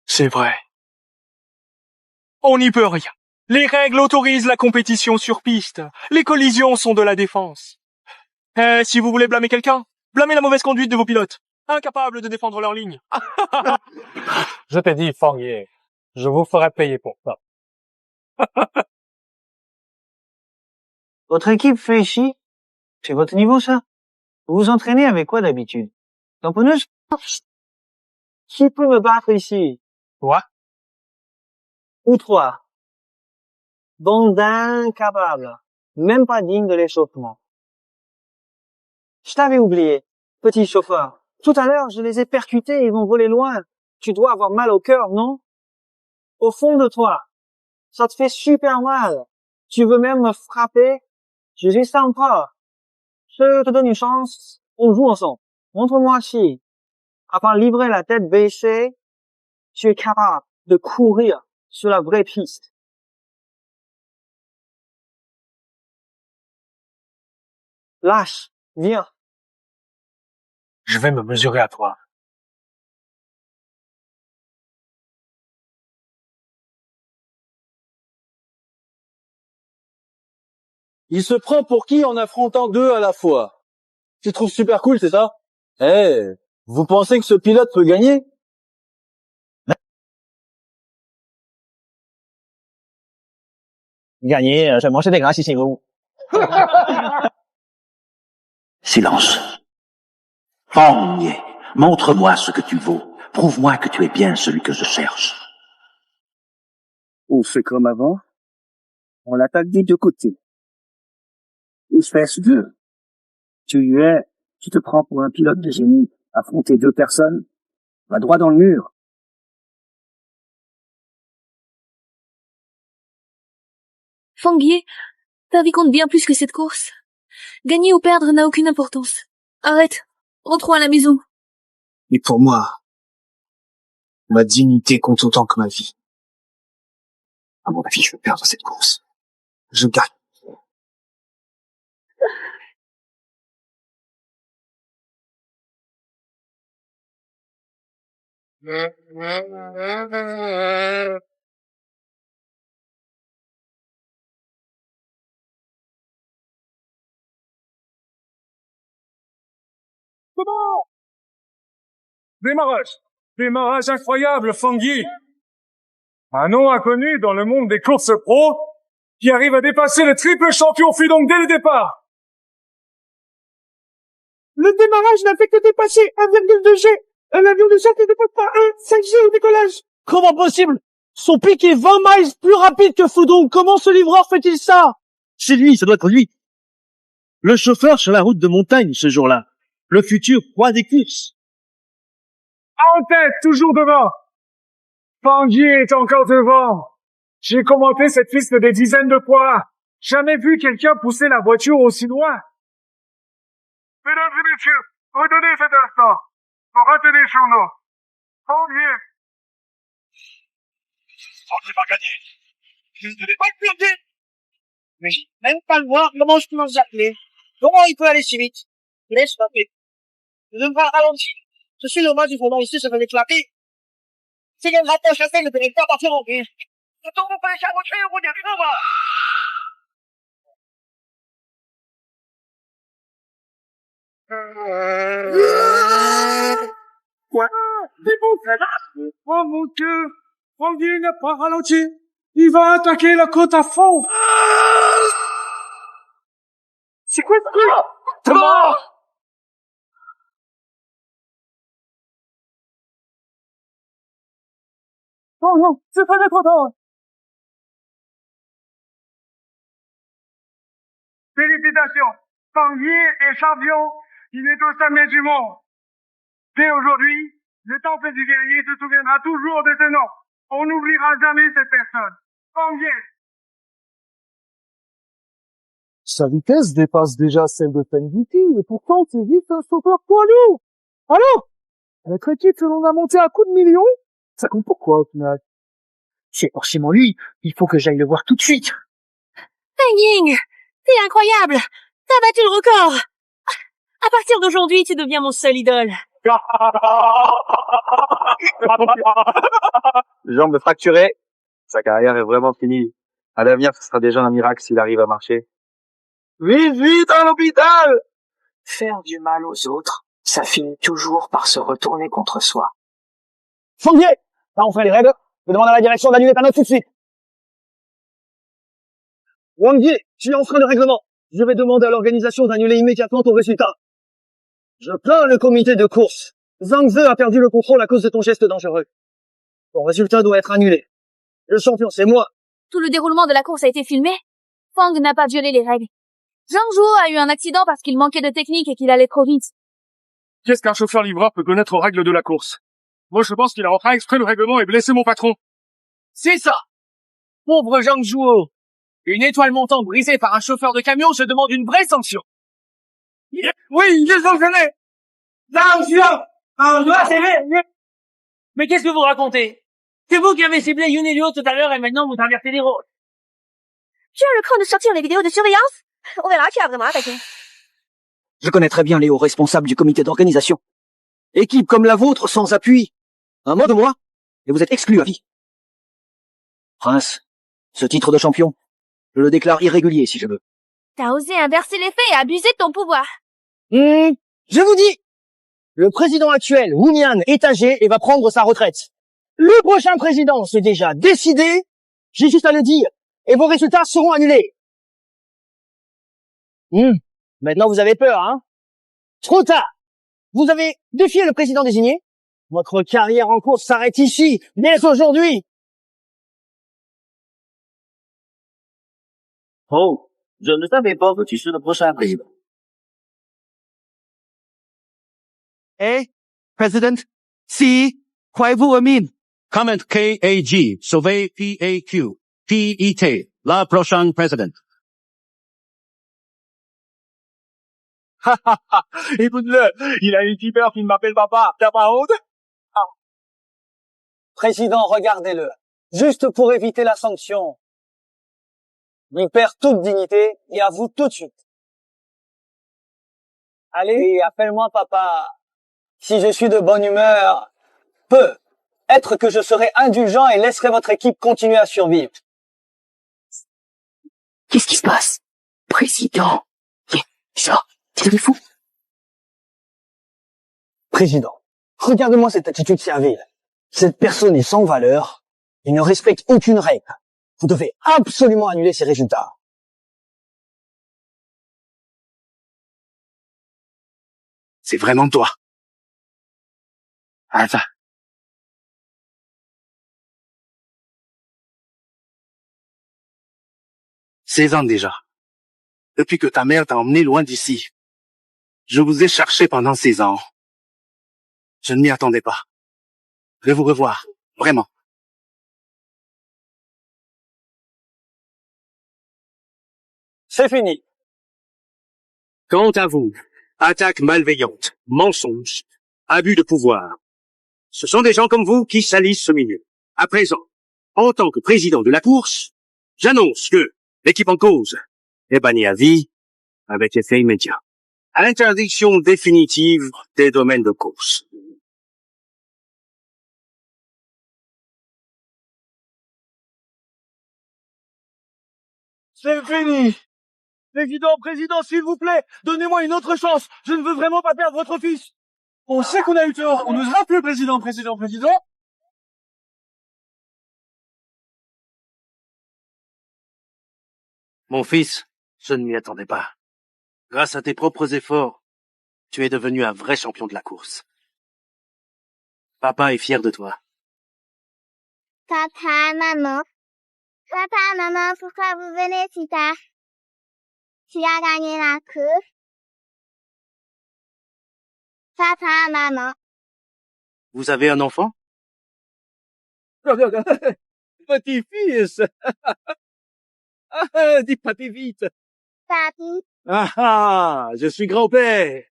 C'est vrai. On n'y peut rien. Les règles autorisent la compétition sur piste. Les collisions sont de la défense. Si vous voulez blâmer quelqu'un, blâmez la mauvaise conduite de vos pilotes, incapables de défendre leur ligne. Je t'ai dit, Fang Ye, je vous ferai payer pour ça. Votre équipe fait ici? C'est votre niveau, ça? Vous vous entraînez avec quoi d'habitude? Tamponneuse? Qui peut me battre ici? Toi? Ou toi? Bande d'incapables. Même pas digne de l'échauffement. Je t'avais oublié, petit chauffeur. Tout à l'heure, je les ai percutés, ils vont voler loin. Tu dois avoir mal au cœur, non? Au fond de toi. Ça te fait super mal. Tu veux même me frapper? Je suis sympa. Je te donne une chance. On joue ensemble. Montre-moi si, à part livrer la tête baissée, tu es capable de courir sur la vraie piste. Lâche, viens. Je vais me mesurer à toi. Il se prend pour qui en affrontant deux à la fois? Tu trouves super cool, c'est ça? Vous pensez que ce pilote peut gagner? Gagner, je vais manger des glaces ici, vous. Silence. Fang Ye, montre-moi ce que tu vaux. Prouve-moi que tu es bien celui que je cherche. On fait comme avant. On l'attaque des deux côtés. Espèce de... Tu te prends pour un pilote de génie. Affronter deux personnes. Va droit dans le mur. Fang Ye, ta vie compte bien plus que cette course. Gagner ou perdre n'a aucune importance. Arrête, rentrons à la maison. Mais pour moi, ma dignité compte autant que ma vie. À mon avis, je vais perdre cette course. Je gagne. C'est bon! Démarrage! Démarrage incroyable, Fang Yi! Un nom inconnu dans le monde des courses pro, qui arrive à dépasser le triple champion fut donc dès le départ. Le démarrage n'a fait que dépasser 1,2 G. Un avion de chasse ne dépasse pas 5 G au décollage. Comment possible? Son pic est 20 miles plus rapide que Foudon. Comment ce livreur fait-il ça? C'est lui, ça doit être lui. Le chauffeur sur la route de montagne ce jour-là. Le futur roi des courses. En tête, toujours devant. Tanguy est encore devant. J'ai commenté cette piste des dizaines de fois. Jamais vu quelqu'un pousser la voiture aussi loin. Mesdames et messieurs, retenez cet instant. Retenez sur nous. Tanguy. Tanguy va gagner. Je ne vais pas le perdre. Mais j'ai même pas le voir comment je peux m'appeler. Comment il peut aller si vite? Laisse m'appeler. Je ne vais pas ralentir. Je suis le match du fondant ici, ça va éclater. Si elle rattache la scène, le directeur partir en guerre. Je tombe pas les charrotiers au bout des va. Quoi? C'est bon, ça va. Oh mon Dieu. Tanguy n'a pas ralenti. Il va attaquer la côte à fond. C'est quoi ça? T'es mort! Oh non, c'est pas trop tard. Félicitations. Tanguy est champion. Il est au sommet du monde. Dès aujourd'hui, le temple du guerrier se souviendra toujours de ce nom. On n'oubliera jamais cette personne. Tanguy. Sa vitesse dépasse déjà celle de Fenviti, et pourtant c'est vite un sauveur poids lourd. Alors, notre équipe selon la montée à coups de millions, ça compte pourquoi au final? C'est forcément lui, il faut que j'aille le voir tout de suite. Feng Ying, t'es incroyable. T'as battu le record. À partir d'aujourd'hui, tu deviens mon seul idole. Jambe fracturée. Sa carrière est vraiment finie. À l'avenir, ce sera déjà un miracle s'il arrive à marcher. Vite, vite, à l'hôpital! Faire du mal aux autres, ça finit toujours par se retourner contre soi. Sanglier! Là, on fait les règles. Je demande à la direction d'annuler ta note tout de suite. Wang Yi, tu enfreins le règlement. Je vais demander à l'organisation d'annuler immédiatement ton résultat. Je plains le comité de course. Zhang Ze a perdu le contrôle à cause de ton geste dangereux. Ton résultat doit être annulé. Le champion, c'est moi. Tout le déroulement de la course a été filmé. Fang n'a pas violé les règles. Zhang Zhuo a eu un accident parce qu'il manquait de technique et qu'il allait trop vite. Qu'est-ce qu'un chauffeur-livreur peut connaître aux règles de la course? Moi, je pense qu'il a enfreint exprès le règlement et blessé mon patron. C'est ça. Pauvre Zhang Zhuo. Une étoile montante brisée par un chauffeur de camion, je demande une vraie sanction. Oui, il est sanctionné. Zhang Zhuo. Mais qu'est-ce que vous racontez? C'est vous qui avez ciblé Yun et Liu tout à l'heure et maintenant vous inversez les rôles. Tu as le cran de sortir les vidéos de surveillance? On verra qui a vraiment attaqué. Je connais très bien les hauts responsables du comité d'organisation. Équipe comme la vôtre sans appui. Un mot de moi, et vous êtes exclu à vie. Prince, ce titre de champion, je le déclare irrégulier si je veux. T'as osé inverser les faits et abuser de ton pouvoir. Je vous dis, le président actuel, Wu Nian, est âgé et va prendre sa retraite. Le prochain président, c'est déjà décidé, j'ai juste à le dire, et vos résultats seront annulés. Maintenant vous avez peur, hein? Trop tard. Vous avez défié le président désigné. Votre carrière en course s'arrête ici, dès aujourd'hui. Oh, je ne savais pas que tu suis le prochain président. Hey, President, si, croyez-vous au mine? Comment KAG, sauver PAQ, PET, la prochaine présidente. Écoute-le, il a une tipeur qui ne m'appelle papa, t'as pas honte? Président, regardez-le. Juste pour éviter la sanction. Il perd toute dignité et avoue tout de suite. Allez, appelle-moi papa. Si je suis de bonne humeur, peut être que je serai indulgent et laisserai votre équipe continuer à survivre. Qu'est-ce qui se passe? Président. Ça, c'est fou. Président, regarde-moi cette attitude servile. Cette personne est sans valeur. Il ne respecte aucune règle. Vous devez absolument annuler ces résultats. C'est vraiment toi. Attends. « 16 ans déjà. Depuis que ta mère t'a emmené loin d'ici. Je vous ai cherché pendant 16 ans. Je ne m'y attendais pas. Je vais vous revoir. Vraiment. C'est fini. Quant à vous, attaque malveillante, mensonge, abus de pouvoir. Ce sont des gens comme vous qui salissent ce milieu. À présent, en tant que président de la course, j'annonce que l'équipe en cause est bannie à vie avec effet immédiat. Interdiction définitive des domaines de course. C'est fini. Président, s'il vous plaît, donnez-moi une autre chance. Je ne veux vraiment pas perdre votre fils. On sait qu'on a eu tort. On n'osera plus, président. Mon fils, je ne m'y attendais pas. Grâce à tes propres efforts, tu es devenu un vrai champion de la course. Papa est fier de toi. Papa, maman, pourquoi vous venez si tard? Tu as gagné la course. Papa, maman. Vous avez un enfant? Petit-fils. Dis papy vite. Papi. Je suis grand-père.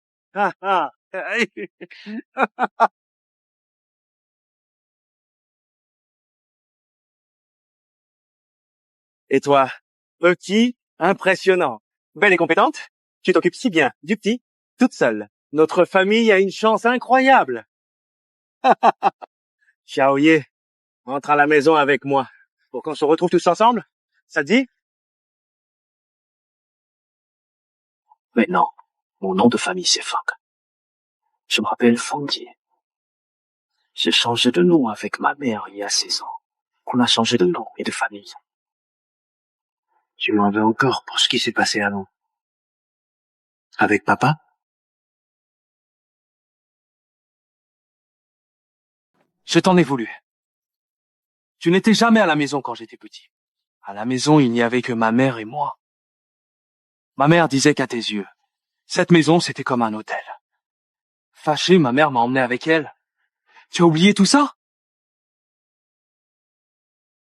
Et toi, petit, impressionnant, belle et compétente, tu t'occupes si bien du petit, toute seule. Notre famille a une chance incroyable. Xiaoye, rentre à la maison avec moi pour qu'on se retrouve tous ensemble. Ça te dit? Maintenant, mon nom de famille c'est Fang. Je m'appelle Fang Ye. J'ai changé de nom avec ma mère il y a 16 ans. On a changé de nom et de famille. Tu m'en veux encore pour ce qui s'est passé avant. Avec papa? Je t'en ai voulu. Tu n'étais jamais à la maison quand j'étais petit. À la maison, il n'y avait que ma mère et moi. Ma mère disait qu'à tes yeux, cette maison, c'était comme un hôtel. Fâchée, ma mère m'a emmené avec elle. Tu as oublié tout ça?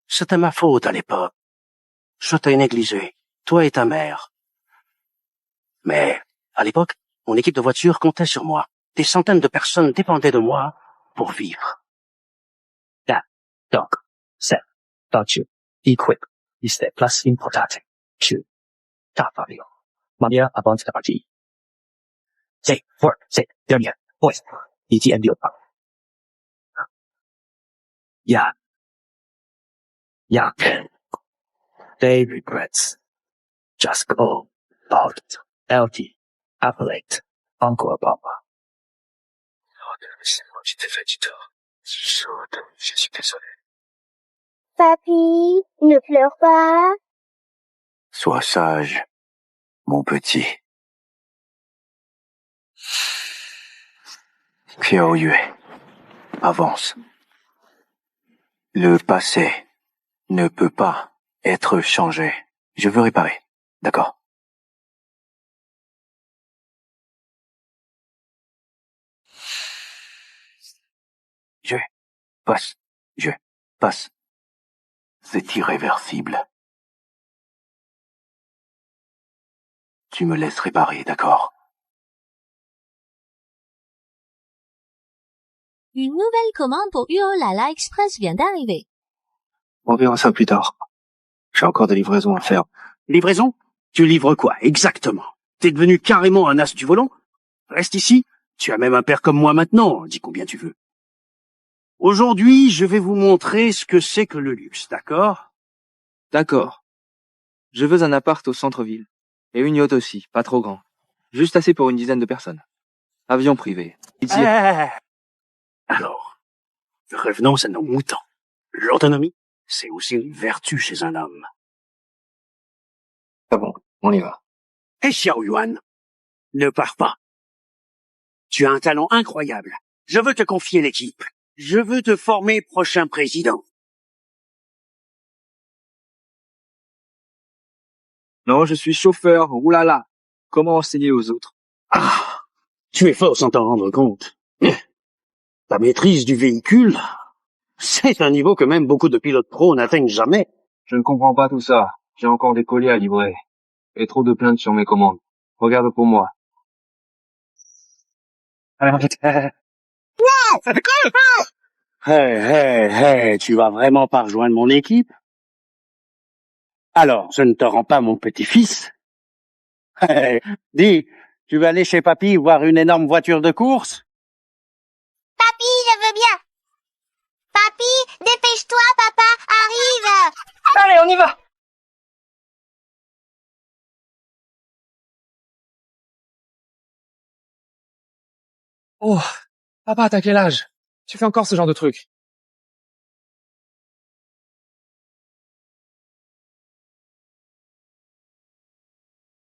C'était ma faute à l'époque. Je t'ai négligé, toi et ta mère. Mais, à l'époque, mon équipe de voitures comptait sur moi. Des centaines de personnes dépendaient de moi pour vivre. Donc, c'est voiture, équipe, était place importante. Tu, ta famille, manière avant de partir. C'est fort, c'est dernier, oui, il dit mieux pas. Yeah. They regrets. Just go, about LT, appellate, encore papa. Je t'ai fait du tort. Je suis désolé. Papi, ne pleure pas. Sois sage, mon petit. Xiaoyue, avance. Le passé ne peut pas être changé. Je veux réparer, d'accord? Je passe. C'est irréversible. Tu me laisses réparer, d'accord? Une nouvelle commande pour Lala Express vient d'arriver. On verra ça plus tard. J'ai encore des livraisons à faire. Livraison? Tu livres quoi, exactement? T'es devenu carrément un as du volant? Reste ici. Tu as même un père comme moi maintenant. Dis combien tu veux. Aujourd'hui, je vais vous montrer ce que c'est que le luxe, d'accord? D'accord. Je veux un appart au centre-ville. Et une yacht aussi, pas trop grand. Juste assez pour une dizaine de personnes. Avion privé. Alors, revenons à nos moutons. L'autonomie, c'est aussi une vertu chez un homme. Ah bon, on y va. Et Xiao Yuan, ne pars pas. Tu as un talent incroyable. Je veux te confier l'équipe. Je veux te former prochain président. Non, je suis chauffeur, oulala. Comment enseigner aux autres? Ah, tu es fort sans t'en rendre compte. Ta maîtrise du véhicule, c'est un niveau que même beaucoup de pilotes pros n'atteignent jamais. Je ne comprends pas tout ça. J'ai encore des colis à livrer. Et trop de plaintes sur mes commandes. Regarde pour moi. Hey, tu vas vraiment pas rejoindre mon équipe? Alors, je ne te rends pas mon petit-fils. Dis, tu vas aller chez papy voir une énorme voiture de course? Papy, je veux bien. Papy, dépêche-toi, papa, arrive. Allez, on y va. Oh, papa, t'as quel âge? Tu fais encore ce genre de truc?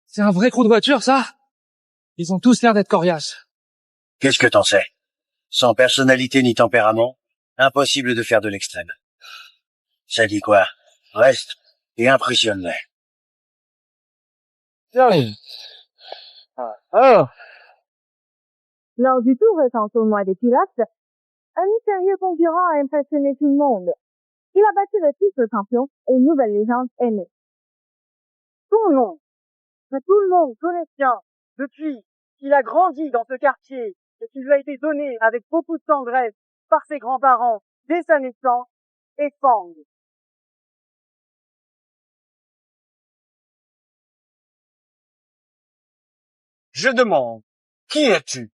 C'est un vrai crew de voiture, ça? Ils ont tous l'air d'être coriaces. Qu'est-ce que t'en sais? Sans personnalité ni tempérament, impossible de faire de l'extrême. Ça dit quoi? Reste et impressionne-les. Oh! Lors du tout récent tournoi des pilotes, un mystérieux concurrent a impressionné tout le monde. Il a battu le titre champion et une nouvelle légende est née. Son nom, que tout le monde connaît bien, depuis qu'il a grandi dans ce quartier et qu'il lui a été donné avec beaucoup de tendresse par ses grands-parents dès sa naissance, est Fang. Je demande, qui es-tu?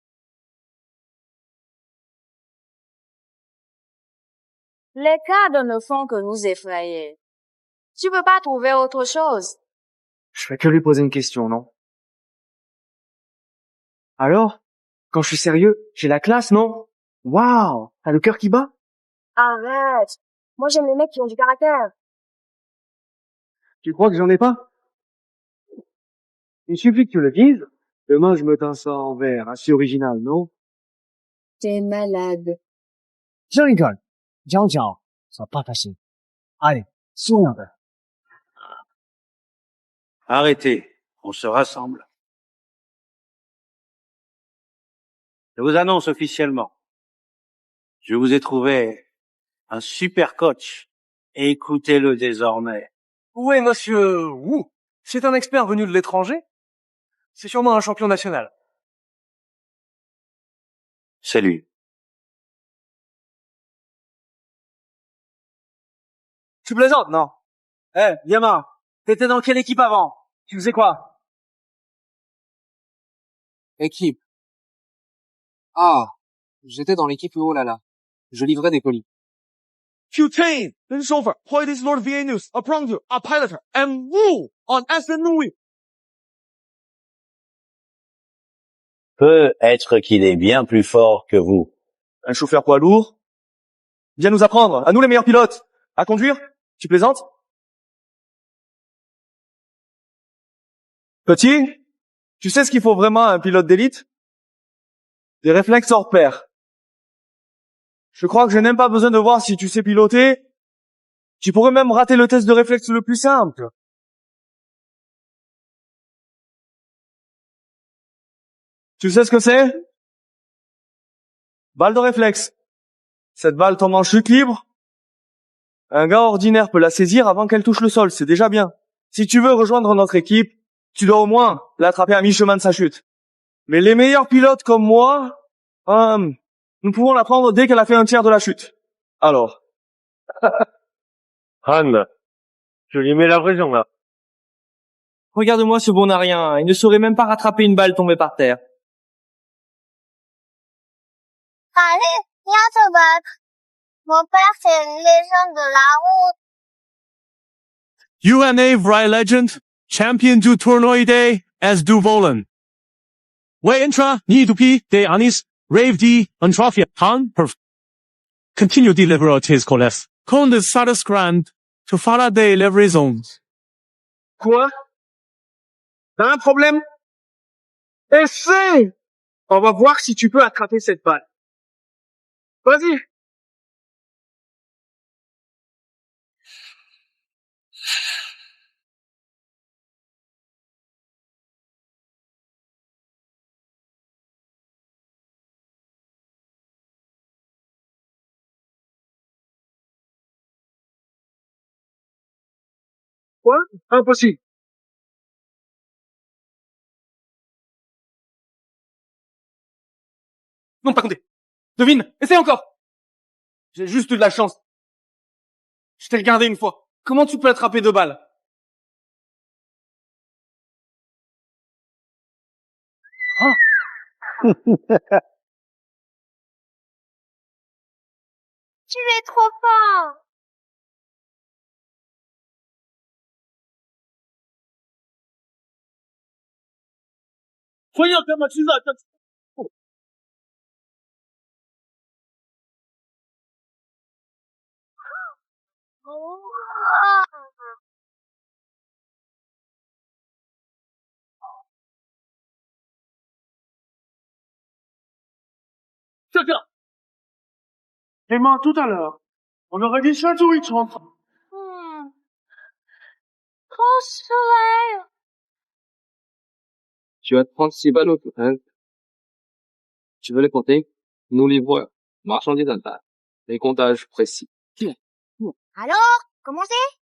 Les cadres ne font que nous effrayer. Tu peux pas trouver autre chose? Je fais que lui poser une question, non? Alors, quand je suis sérieux, j'ai la classe, non? Waouh, t'as le cœur qui bat? Arrête! Moi j'aime les mecs qui ont du caractère. Tu crois que j'en ai pas? Il suffit que tu le dises. Demain, je me teins ça en verre, assez original, non? T'es malade. Je rigole. Jiao Jiao, sois pas fâché. Allez, souris un peu. Arrêtez, on se rassemble. Je vous annonce officiellement, je vous ai trouvé un super coach. Écoutez-le désormais. Où est monsieur Wu? C'est un expert venu de l'étranger? C'est sûrement un champion national. C'est lui. Tu plaisantes, non? Yama, t'étais dans quelle équipe avant? Tu faisais quoi? Équipe. Ah, j'étais dans l'équipe Oolala. Je livrais des colis. Q10, then chauffeur, Hoy is Lord VA News, a prompter, a piloter, and Wu on Aspen Movie. Peut-être qu'il est bien plus fort que vous. Un chauffeur poids lourd? Viens nous apprendre, à nous les meilleurs pilotes, à conduire? Tu plaisantes? Petit, tu sais ce qu'il faut vraiment à un pilote d'élite? Des réflexes hors pair. Je crois que je n'ai même pas besoin de voir si tu sais piloter. Tu pourrais même rater le test de réflexe le plus simple. Tu sais ce que c'est? Balle de réflexe. Cette balle tombe en chute libre. Un gars ordinaire peut la saisir avant qu'elle touche le sol, c'est déjà bien. Si tu veux rejoindre notre équipe, tu dois au moins l'attraper à mi-chemin de sa chute. Mais les meilleurs pilotes comme moi, nous pouvons la prendre dès qu'elle a fait un tiers de la chute. Alors. Han, je lui mets la pression, là. Regarde-moi ce bon à rien, il ne saurait même pas rattraper une balle tombée par terre. Allez, viens te battre. Mon père, c'est une légende de la route. UNA Vry Legend, Champion du Tournoi Day as du Volen. Way intra, ni dupi, de anis, rave di, untrofia, han, perf. Continue deliver his coles. Conde Satisgrand to Faraday livraisons. Quoi? T'as un problème? Essaye! On va voir si tu peux attraper cette balle. Vas-y. Quoi? Impossible. Non, pas compté. Devine, essaye encore. J'ai juste eu de la chance. Je t'ai regardé une fois. Comment tu peux attraper 2 balles? Ah. Tu es trop fort. Voyons comment tu vas. Chacun. Et moi, tout à l'heure, on aurait dit sandwich entre. Trop soleil. Tu as 36 balles au total. Tu veux les compter? Nous livrons marchandises à part. Les comptages précis. Alors, commencez.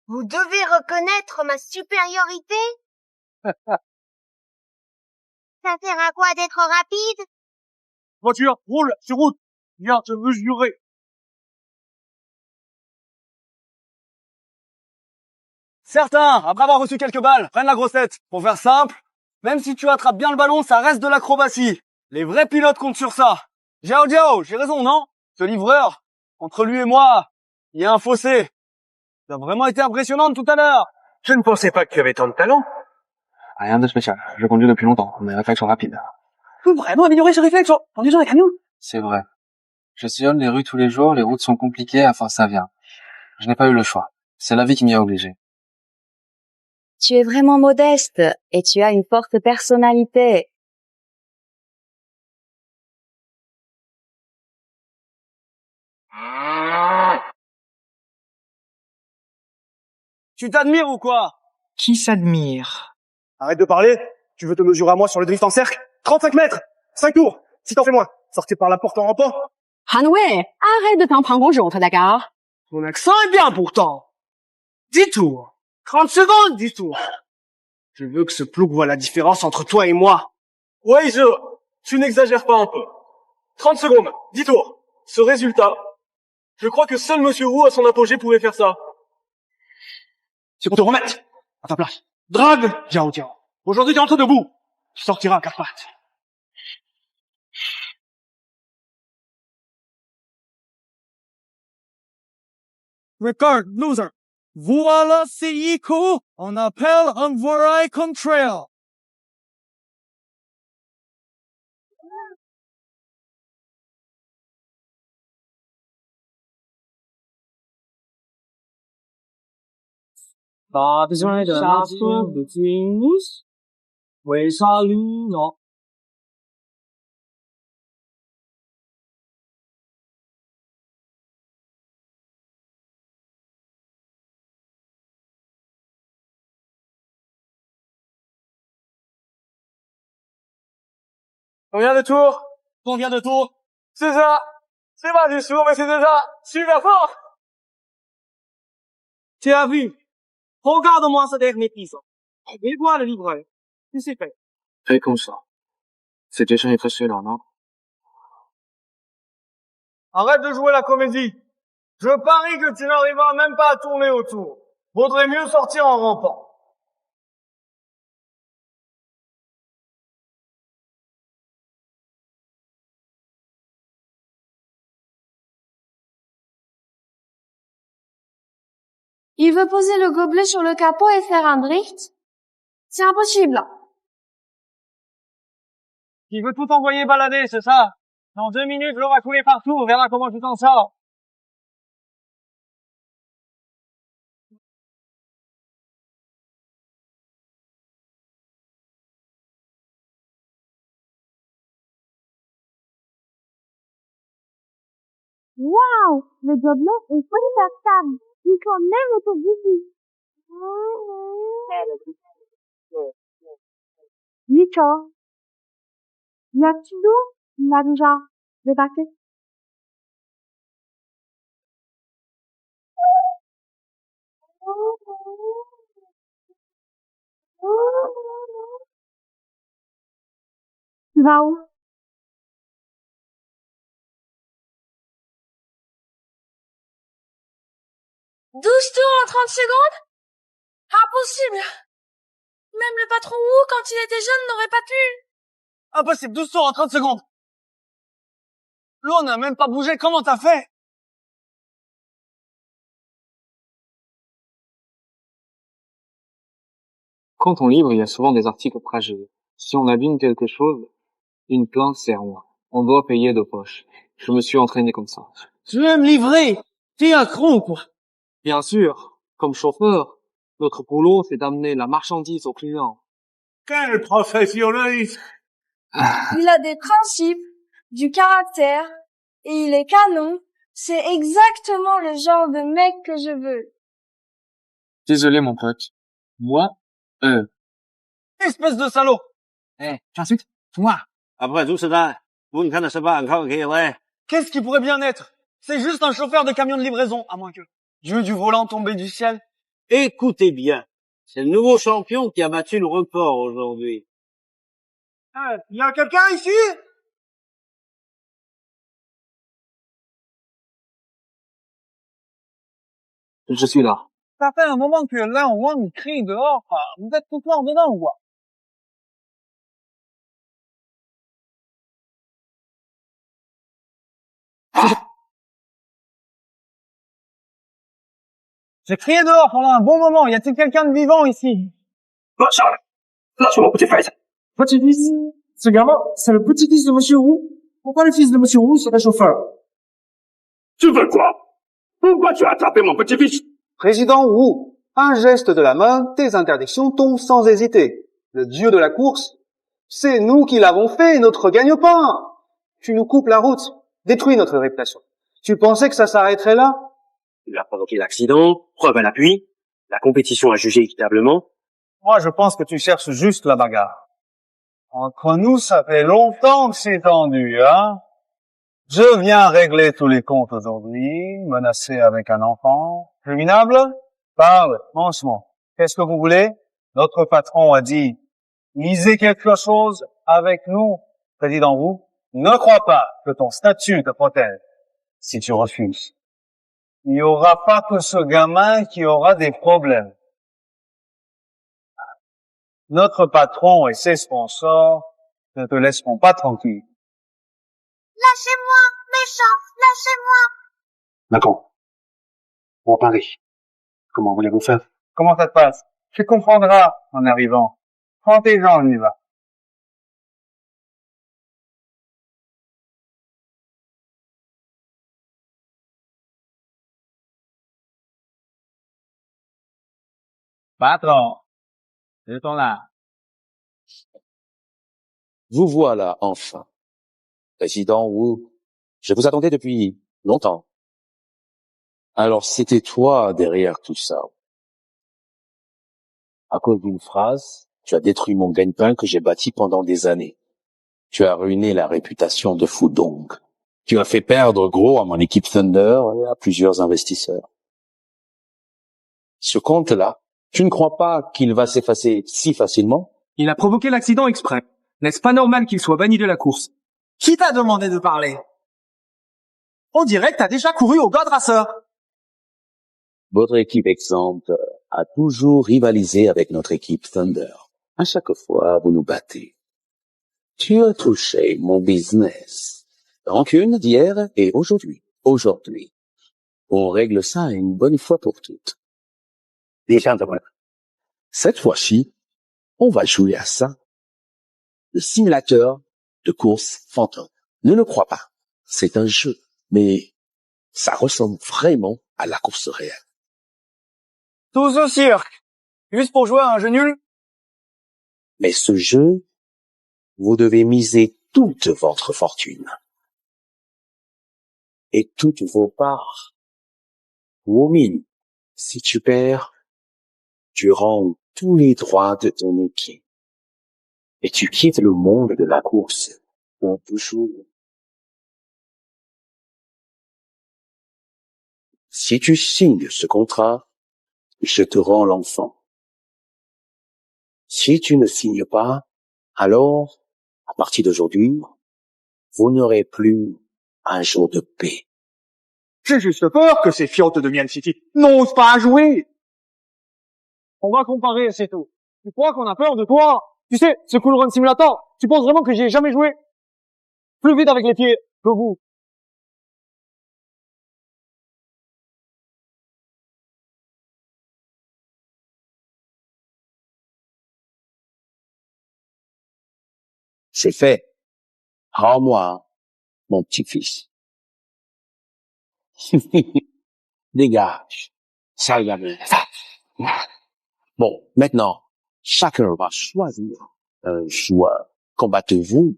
Vous devez reconnaître ma supériorité. Ça sert à quoi d'être rapide? Voiture, roule, sur route. Viens te mesurer. Certains, après avoir reçu quelques balles, prennent la grossette. Pour faire simple, même si tu attrapes bien le ballon, ça reste de l'acrobatie. Les vrais pilotes comptent sur ça. Jiao, j'ai raison, non? Ce livreur, entre lui et moi, il y a un fossé. Ça a vraiment été impressionnant tout à l'heure. Je ne pensais pas que tu avais tant de talent. Rien de spécial. Je conduis depuis longtemps. Mes réflexes sont rapides. Faut vraiment améliorer ce réflexe en conduisant un camion. C'est vrai. Je sillonne les rues tous les jours, les routes sont compliquées, à force ça vient. Je n'ai pas eu le choix. C'est la vie qui m'y a obligé. Tu es vraiment modeste et tu as une forte personnalité. Tu t'admires ou quoi? Qui s'admire? Arrête de parler. Tu veux te mesurer à moi sur le drift en cercle? 35 mètres! 5 tours! Si t'en fais moins, sortez par la porte en rampant. Hanwei, arrête de t'en prendre aux autres, d'accord? Ton accent est bien pourtant. 10 tours. 30 secondes, 10 tours. Je veux que ce plouc voit la différence entre toi et moi. Ouais, tu n'exagères pas un peu. 30 secondes, 10 tours. Ce résultat, je crois que seul Monsieur Wu à son apogée pouvait faire ça. C'est pour te remettre à ta place. Drague, Jiao. Aujourd'hui, tu rentres debout. Tu sortiras à 4 pattes. Regarde, loser. Voilà, c'est Yiku. On appelle un Vorai Contrail. Pas besoin de masque de tennis. Oui, salut, non. Combien de tours? Combien de tours? C'est ça. C'est pas du sourd, mais c'est déjà super fort. Tu as vu? Regarde-moi ce dernier pisson. Et vois le livreur. Tu sais fait. Fais comme ça. C'était impressionnant, non? Arrête de jouer la comédie. Je parie que tu n'arriveras même pas à tourner autour. Vaudrait mieux sortir en rampant. Il veut poser le gobelet sur le capot et faire un drift? C'est impossible. Il veut tout envoyer balader, c'est ça? Dans 2 minutes, je l'aurai coulé partout, on verra comment tu t'en sors. Waouh, le gobelet est super stable. Il faut même être busy. Nico, y a-tu d'eau? Il a déjà débarqué. Tu vas où? 12 tours en 30 secondes? Impossible! Même le patron Wu, quand il était jeune, n'aurait pas pu. Impossible, 12 tours en 30 secondes. L'eau n'a même pas bougé, comment t'as fait? Quand on livre, il y a souvent des articles fragile. Si on abîme quelque chose, une plainte c'est à moi. On doit payer de poche. Je me suis entraîné comme ça. Tu veux me livrer? T'es un con, quoi. Bien sûr, comme chauffeur, notre boulot c'est d'amener la marchandise au client. Quel professionnalisme! Il a des principes, du caractère, et il est canon. C'est exactement le genre de mec que je veux. Désolé mon pote. Moi, Espèce de salaud! J'insulte? Toi! Après tout cela, vous ne connaissez pas encore qui il est. Qu'est-ce qui pourrait bien être? C'est juste un chauffeur de camion de livraison, à moins que Dieu du volant tombé du ciel. Écoutez bien, c'est le nouveau champion qui a battu le record aujourd'hui. Y a quelqu'un ici? Je suis là. Ça fait un moment que là, Wang crie dehors. Vous êtes tout noir dedans ou quoi? J'ai crié dehors pendant un bon moment. Y a-t-il quelqu'un de vivant ici? Charles, lâche mon petit-fils. Petit-fils? Ce gamin, c'est le petit-fils de Monsieur Wu? Pourquoi le fils de Monsieur Wu serait chauffeur? Tu veux quoi? Pourquoi tu as attrapé mon petit-fils? Président Wu, un geste de la main, tes interdictions tombent sans hésiter. Le dieu de la course, c'est nous qui l'avons fait, notre gagne-pain. Tu nous coupes la route, détruis notre réputation. Tu pensais que ça s'arrêterait là? Il a provoqué l'accident, preuve à l'appui. La compétition a jugé équitablement. Moi, je pense que tu cherches juste la bagarre. Entre nous, ça fait longtemps que c'est tendu, hein? Je viens régler tous les comptes aujourd'hui, menacé avec un enfant. Criminable? Parle, franchement. Qu'est-ce que vous voulez? Notre patron a dit, misez quelque chose avec nous. Président Wu, ne crois pas que ton statut te protège si tu refuses. Il n'y aura pas que ce gamin qui aura des problèmes. Notre patron et ses sponsors ne te laisseront pas tranquille. Lâchez-moi, méchant, lâchez-moi. Macron. Pour Paris. Comment voulez-vous faire? Comment ça te passe? Tu comprendras en arrivant. Prends tes gens, on y va. Patron, c'est ton là. Vous voilà enfin. Président Wu, je vous attendais depuis longtemps. Alors c'était toi derrière tout ça. À cause d'une phrase, tu as détruit mon gagne-pain que j'ai bâti pendant des années. Tu as ruiné la réputation de Fudong. Tu as fait perdre gros à mon équipe Thunder et à plusieurs investisseurs. Ce compte-là, tu ne crois pas qu'il va s'effacer si facilement? Il a provoqué l'accident exprès. N'est-ce pas normal qu'il soit banni de la course? Qui t'a demandé de parler? On dirait que t'as déjà couru au God Racer. Votre équipe exempte a toujours rivalisé avec notre équipe Thunder. À chaque fois, vous nous battez. Tu as touché mon business. Rancune d'hier et aujourd'hui. Aujourd'hui. On règle ça une bonne fois pour toutes. Cette fois-ci, on va jouer à ça. Le simulateur de course fantôme. Ne le crois pas. C'est un jeu. Mais ça ressemble vraiment à la course réelle. Tous au cirque. Juste pour jouer à un jeu nul? Mais ce jeu, vous devez miser toute votre fortune. et toutes vos parts. Wuming, si tu perds, tu rends tous les droits de ton équipe et tu quittes le monde de la course pour toujours. Si tu signes ce contrat, je te rends l'enfant. Si tu ne signes pas, alors, à partir d'aujourd'hui, vous n'aurez plus un jour de paix. J'ai juste peur que ces fiottes de Mian City n'osent pas jouer. On va comparer, c'est tout. Tu crois qu'on a peur de toi? Tu sais, ce Cool Run Simulator, tu penses vraiment que j'y ai jamais joué? Plus vite avec les pieds que vous. C'est fait. Rends-moi mon petit-fils. Dégage. Sale gamin. Bon, maintenant, chacun va choisir un joueur. Combattez-vous.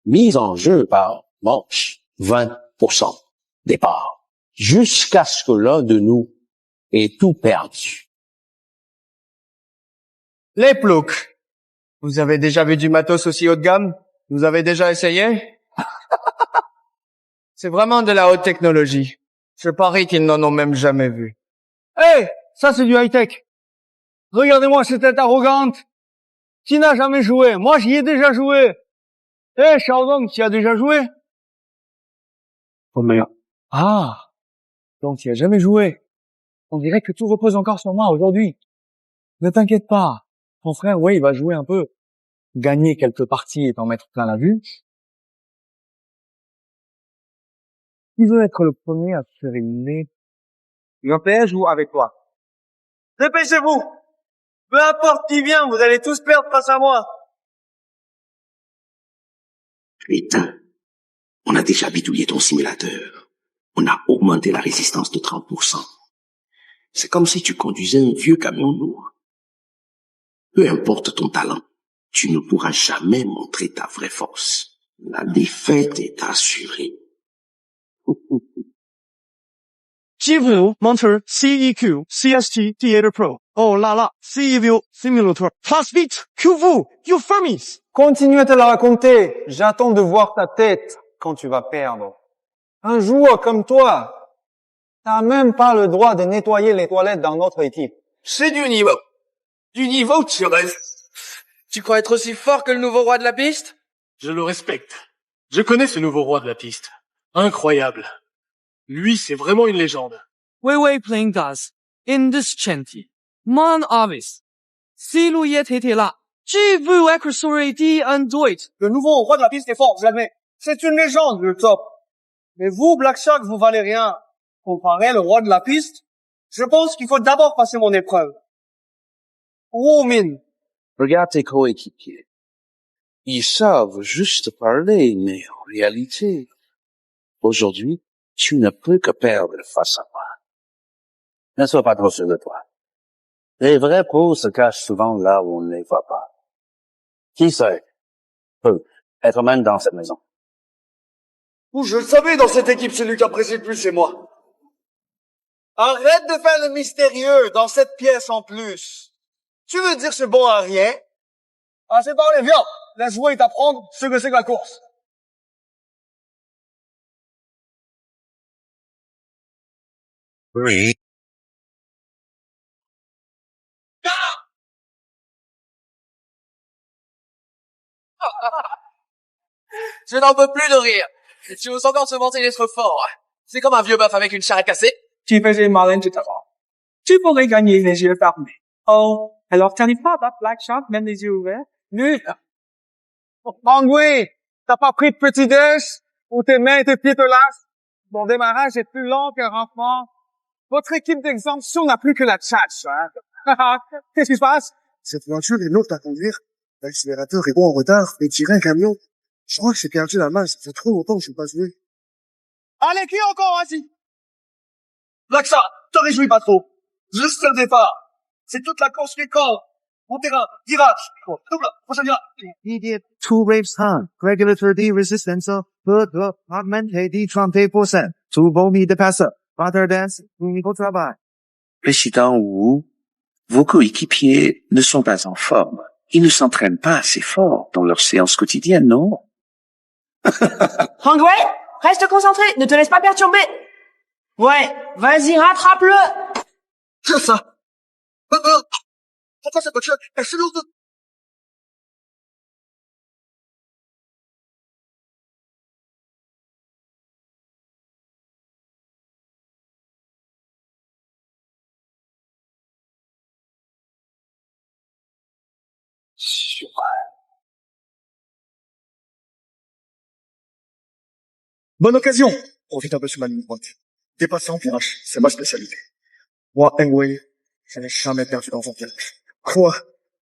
Mise en jeu par manche. 20% départ. Jusqu'à ce que l'un de nous ait tout perdu. Les ploucs. Vous avez déjà vu du matos aussi haut de gamme? Vous avez déjà essayé? C'est vraiment de la haute technologie. Je parie qu'ils n'en ont même jamais vu. Hey, ça c'est du high-tech. Regardez-moi cette tête arrogante. Qui n'a jamais joué? Moi, j'y ai déjà joué. Hey, Sheldon, tu y as déjà joué? Oh merde. Ah. Donc tu y as jamais joué. On dirait que tout repose encore sur moi aujourd'hui. Ne t'inquiète pas. Ton frère, oui, il va jouer un peu. Gagner quelques parties et t'en mettre plein la vue. Qui veut être le premier à se faire éliminer? L'OPS joue avec toi. Dépêchez-vous! Peu importe qui vient, vous allez tous perdre face à moi. Putain, on a déjà bidouillé ton simulateur. On a augmenté la résistance de 30%. C'est comme si tu conduisais un vieux camion lourd. Peu importe ton talent, tu ne pourras jamais montrer ta vraie force. La défaite est assurée. Jivu Monter CEQ CST Theater Pro. Oh là là, CEVO Simulator. Plus vite que vous, you firmies. Continue à te la raconter. J'attends de voir ta tête quand tu vas perdre. Un joueur comme toi, t'as même pas le droit de nettoyer les toilettes dans notre équipe. C'est du niveau. Du niveau, Thierry. Tu crois être aussi fort que le nouveau roi de la piste? Je le respecte. Je connais ce nouveau roi de la piste. Incroyable. Lui, c'est vraiment une légende. Wei playing does. In this chanty. Mon Avis. Si Louillet était là. J'ai vu Acrosauri dit Andoit. Le nouveau roi de la piste est fort, je l'admets. C'est une légende, le top. Mais vous, Black Shark, vous valez rien. Comparé le roi de la piste, je pense qu'il faut d'abord passer mon épreuve. Wuming. Regarde tes coéquipiers. Ils savent juste parler, mais en réalité, aujourd'hui, tu ne peux que perdre face à moi. Ne sois pas trop sûr de toi. Les vrais pros se cachent souvent là où on ne les voit pas. Qui sait peut être même dans cette maison. Je le savais, dans cette équipe, celui qui apprécie le plus, c'est moi. Arrête de faire le mystérieux dans cette pièce en plus. Tu veux dire c'est bon à rien? Ah, c'est parlé, viens. Laisse jouer et t'apprendre ce que c'est que la course. Oui. Je n'en peux plus de rire. Tu oses encore se vanter d'être fort. C'est comme un vieux bœuf avec une charrette cassée. Tu faisais malin tout à l'heure. Tu pourrais gagner les yeux fermés. Oh, alors t'arrives pas à battre Black Shark, même les yeux ouverts? Nul. Mangui, t'as pas pris de petit déj? Ou tes mains et tes pieds te lassent? Mon démarrage est plus long qu'un renfort. Votre équipe d'exemption n'a plus que la tchatch, hein? Qu'est-ce qui se passe? Cette voiture est lourde à conduire. L'accélérateur est bon en retard, mais tirer un camion. Je crois que j'ai perdu la main, ça fait trop longtemps que je suis pas joué. Allez, qui encore ainsi? Black Shark, te réjouis pas trop. Juste le départ. C'est toute la course qui compte. Mon terrain, virage, double, prochain virage. He did 2 waves time, regulatory resistance, The department est dit 30%. Tout bon mis de passe. Butter dance, niveau travail. Président Wu, vos coéquipiers ne sont pas en forme. Ils ne s'entraînent pas assez fort dans leurs séances quotidiennes, non? Hang Wei, reste concentré, ne te laisse pas perturber. Ouais, vas-y, rattrape-le. C'est ça. Pourquoi cette voiture est si lourde? Bonne occasion. Profite un peu sur ma ligne droite. Dépasser en virage, c'est ma spécialité. Moi, Wei, je n'ai jamais perdu dans un virage. Quoi?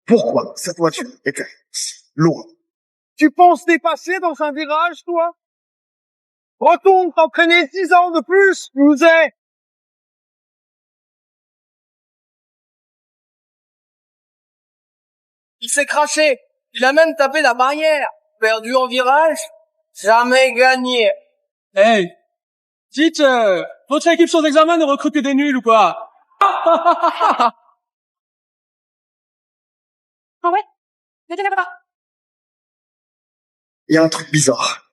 Pourquoi cette voiture était lourde? Tu penses dépasser dans un virage, toi? Retourne t'entraîner 6 ans de plus, Louzet. Il s'est craché. Il a même tapé la barrière. Perdu en virage. Jamais gagné. Hey, dites, votre équipe sur examen ne recrute que des nuls ou quoi? Ah ouais? Ne t'énerve pas. Il y a un truc bizarre.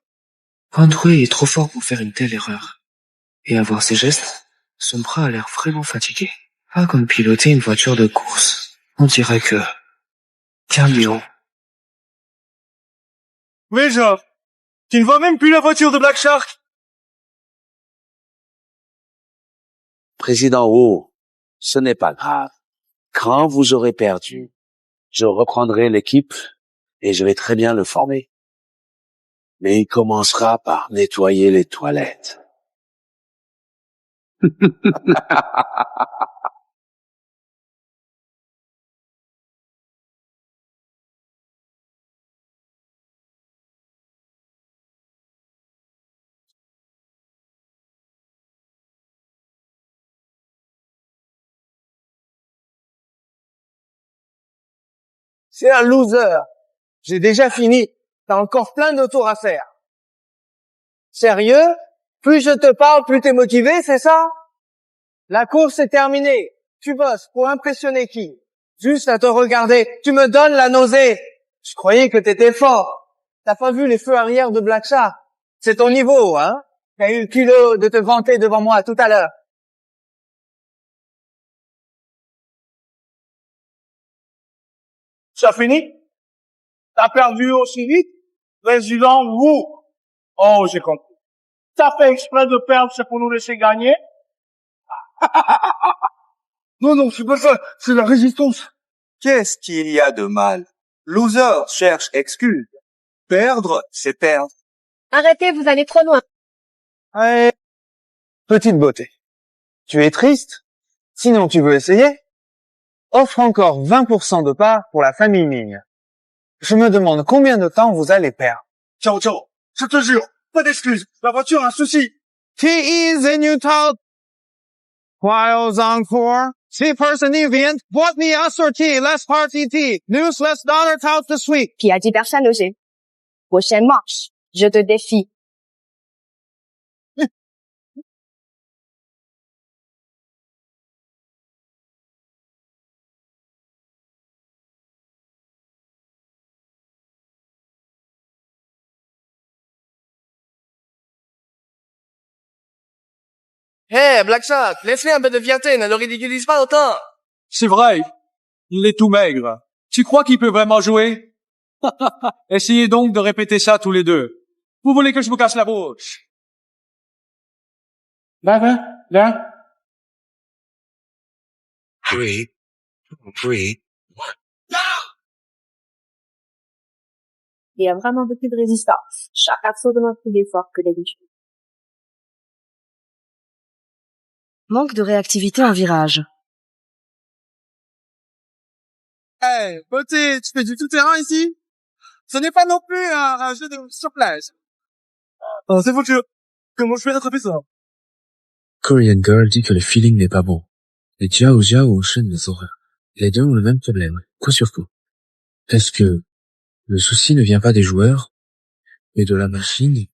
Hang Wei est trop fort pour faire une telle erreur. Et à voir ses gestes, son bras a l'air vraiment fatigué. Pas comme piloter une voiture de course. On dirait que... Camion. Mais genre, tu ne vois même plus la voiture de Black Shark. Président Wu, ce n'est pas grave. Quand vous aurez perdu, je reprendrai l'équipe et je vais très bien le former. Mais il commencera par nettoyer les toilettes. C'est un loser. J'ai déjà fini. T'as encore plein de tours à faire. Sérieux? Plus je te parle, plus t'es motivé, c'est ça? La course est terminée. Tu bosses pour impressionner qui? Juste à te regarder, tu me donnes la nausée. Je croyais que t'étais fort. T'as pas vu les feux arrière de Black Shark? C'est ton niveau, hein? T'as eu le culot de te vanter devant moi tout à l'heure. Ça finit? T'as perdu aussi vite? Président Wu. Oh, j'ai compris. T'as fait exprès de perdre, c'est pour nous laisser gagner? Non, c'est pas ça. C'est la résistance. Qu'est-ce qu'il y a de mal? Loser cherche excuse. Perdre, c'est perdre. Arrêtez, vous allez trop loin. Ouais. Petite beauté. Tu es triste? Sinon, tu veux essayer? Offre encore 20% de part pour la famille Ming. Je me demande combien de temps vous allez perdre. Ciao, je te jure, pas d'excuses. La voiture a un souci. Qui is new tout? While encore, 6-person event, boîte mi assorti, less party tea, news less dollar tout this week. Qui a dit personne logé? Prochaine marche. Je te défie. Hey, Black Shark, laisse-lui un peu de fierté, ne le ridiculise pas autant. C'est vrai. Il est tout maigre. Tu crois qu'il peut vraiment jouer? Essayez donc de répéter ça tous les deux. Vous voulez que je vous casse la bouche? Là. Three, Il y a vraiment beaucoup de résistance. Chaque assaut demande plus d'efforts que d'habitude. Manque de réactivité en virage. Hey, petit, tu fais du tout-terrain ici? Ce n'est pas non plus un jeu de sur plage. Oh, c'est foutu. Comment je vais rattraper ça? Korean Girl dit que le feeling n'est pas bon. Et Jiao Jiao enchaîne les horaires. Les deux ont le même problème. Coup sur coup. Est-ce que le souci ne vient pas des joueurs, mais de la machine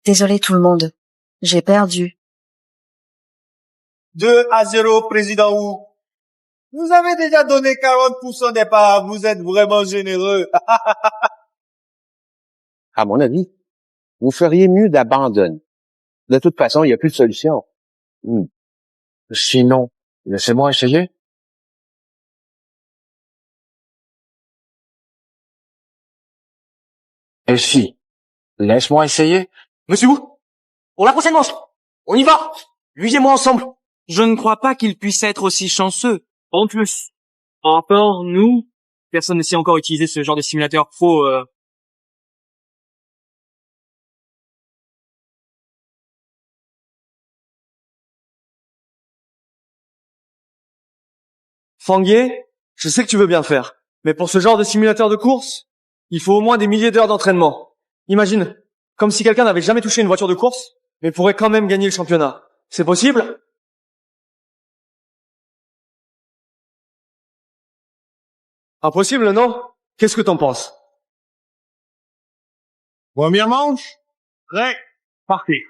Désolé tout le monde. J'ai perdu. 2-0, président Wu. Vous avez déjà donné 40% des parts. Vous êtes vraiment généreux. À mon avis, vous feriez mieux d'abandonner. De toute façon, il n'y a plus de solution. Sinon, laissez-moi essayer. Et si, laisse-moi essayer. Monsieur Wu, pour la prochaine manche, on y va. Lui et moi ensemble. Je ne crois pas qu'il puisse être aussi chanceux. En plus, par rapport, nous, personne ne sait encore utiliser ce genre de simulateur pro. Fanguier, je sais que tu veux bien le faire. Mais pour ce genre de simulateur de course, il faut au moins des milliers d'heures d'entraînement. Imagine, comme si quelqu'un n'avait jamais touché une voiture de course, mais pourrait quand même gagner le championnat. C'est possible? Impossible, non? Qu'est-ce que t'en penses? Première manche. Prêt. Partez.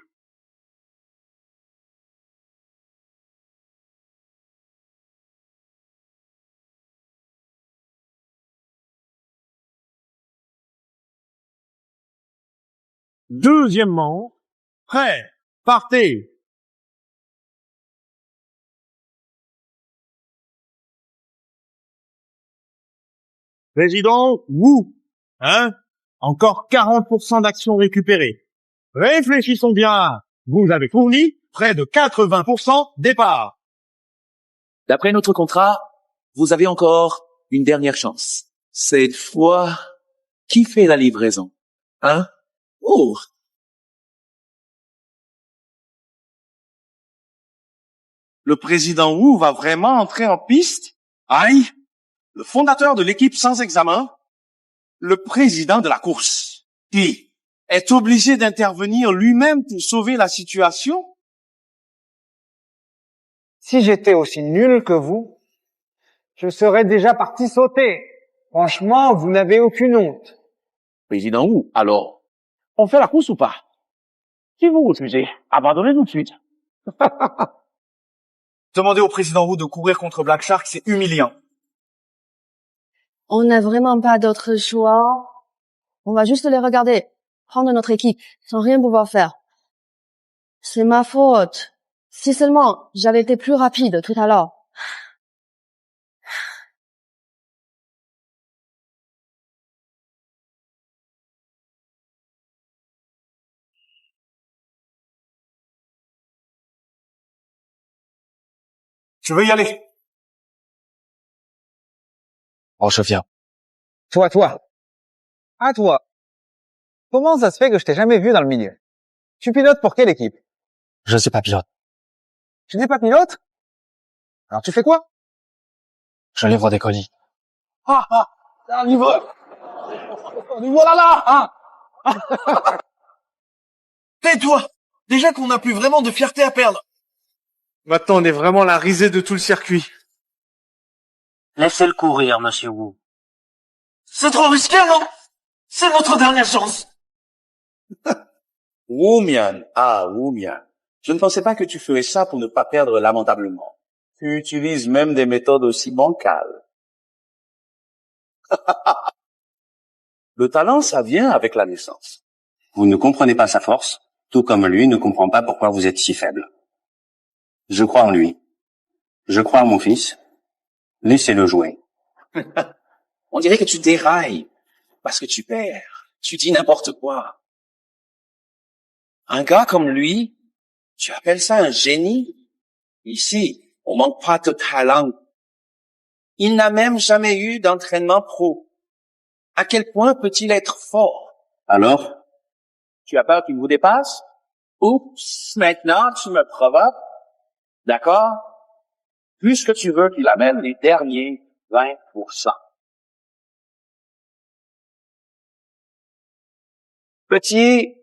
Deuxième manche. Prêt. Partez. Président Wu. Hein? Encore 40% d'actions récupérées. Réfléchissons bien. Vous avez fourni près de 80% départ. D'après notre contrat, vous avez encore une dernière chance. Cette fois, qui fait la livraison? Hein? Oh! Le président Wu va vraiment entrer en piste? Aïe! Le fondateur de l'équipe sans examen? Le président de la course? Qui est obligé d'intervenir lui-même pour sauver la situation? Si j'étais aussi nul que vous, je serais déjà parti sauter. Franchement, vous n'avez aucune honte. Président Wu, alors, On fait la course ou pas? Si vous refusez, abandonnez tout de suite. Demander au président Wu de courir contre Black Shark, c'est humiliant. On n'a vraiment pas d'autre choix. On va juste les regarder, prendre notre équipe, sans rien pouvoir faire. C'est ma faute. Si seulement j'avais été plus rapide tout à l'heure. Je veux y aller. Oh, Sophia. Toi. À toi. Comment ça se fait que je t'ai jamais vu dans le milieu? Tu pilotes pour quelle équipe? Je ne suis pas pilote. Tu n'es pas pilote? Alors tu fais quoi? Je livre des colis. Un niveau là, hein. Tais-toi. Déjà qu'on n'a plus vraiment de fierté à perdre. Maintenant, on est vraiment la risée de tout le circuit. Laissez-le courir, monsieur Wu. C'est trop risqué, non? C'est notre dernière chance. Wumian, Wumian. Je ne pensais pas que tu ferais ça pour ne pas perdre lamentablement. Tu utilises même des méthodes aussi bancales. Le talent, ça vient avec la naissance. Vous ne comprenez pas sa force, tout comme lui ne comprend pas pourquoi vous êtes si faible. Je crois en lui. Je crois en mon fils. Laissez-le jouer. On dirait que tu dérailles parce que tu perds. Tu dis n'importe quoi. Un gars comme lui, tu appelles ça un génie? Ici, on manque pas de talent. Il n'a même jamais eu d'entraînement pro. À quel point peut-il être fort? Alors, tu as peur qu'il vous dépasse? Oups, maintenant tu me provoques. D'accord? Puisque tu veux qu'il amène les derniers 20%. Petit,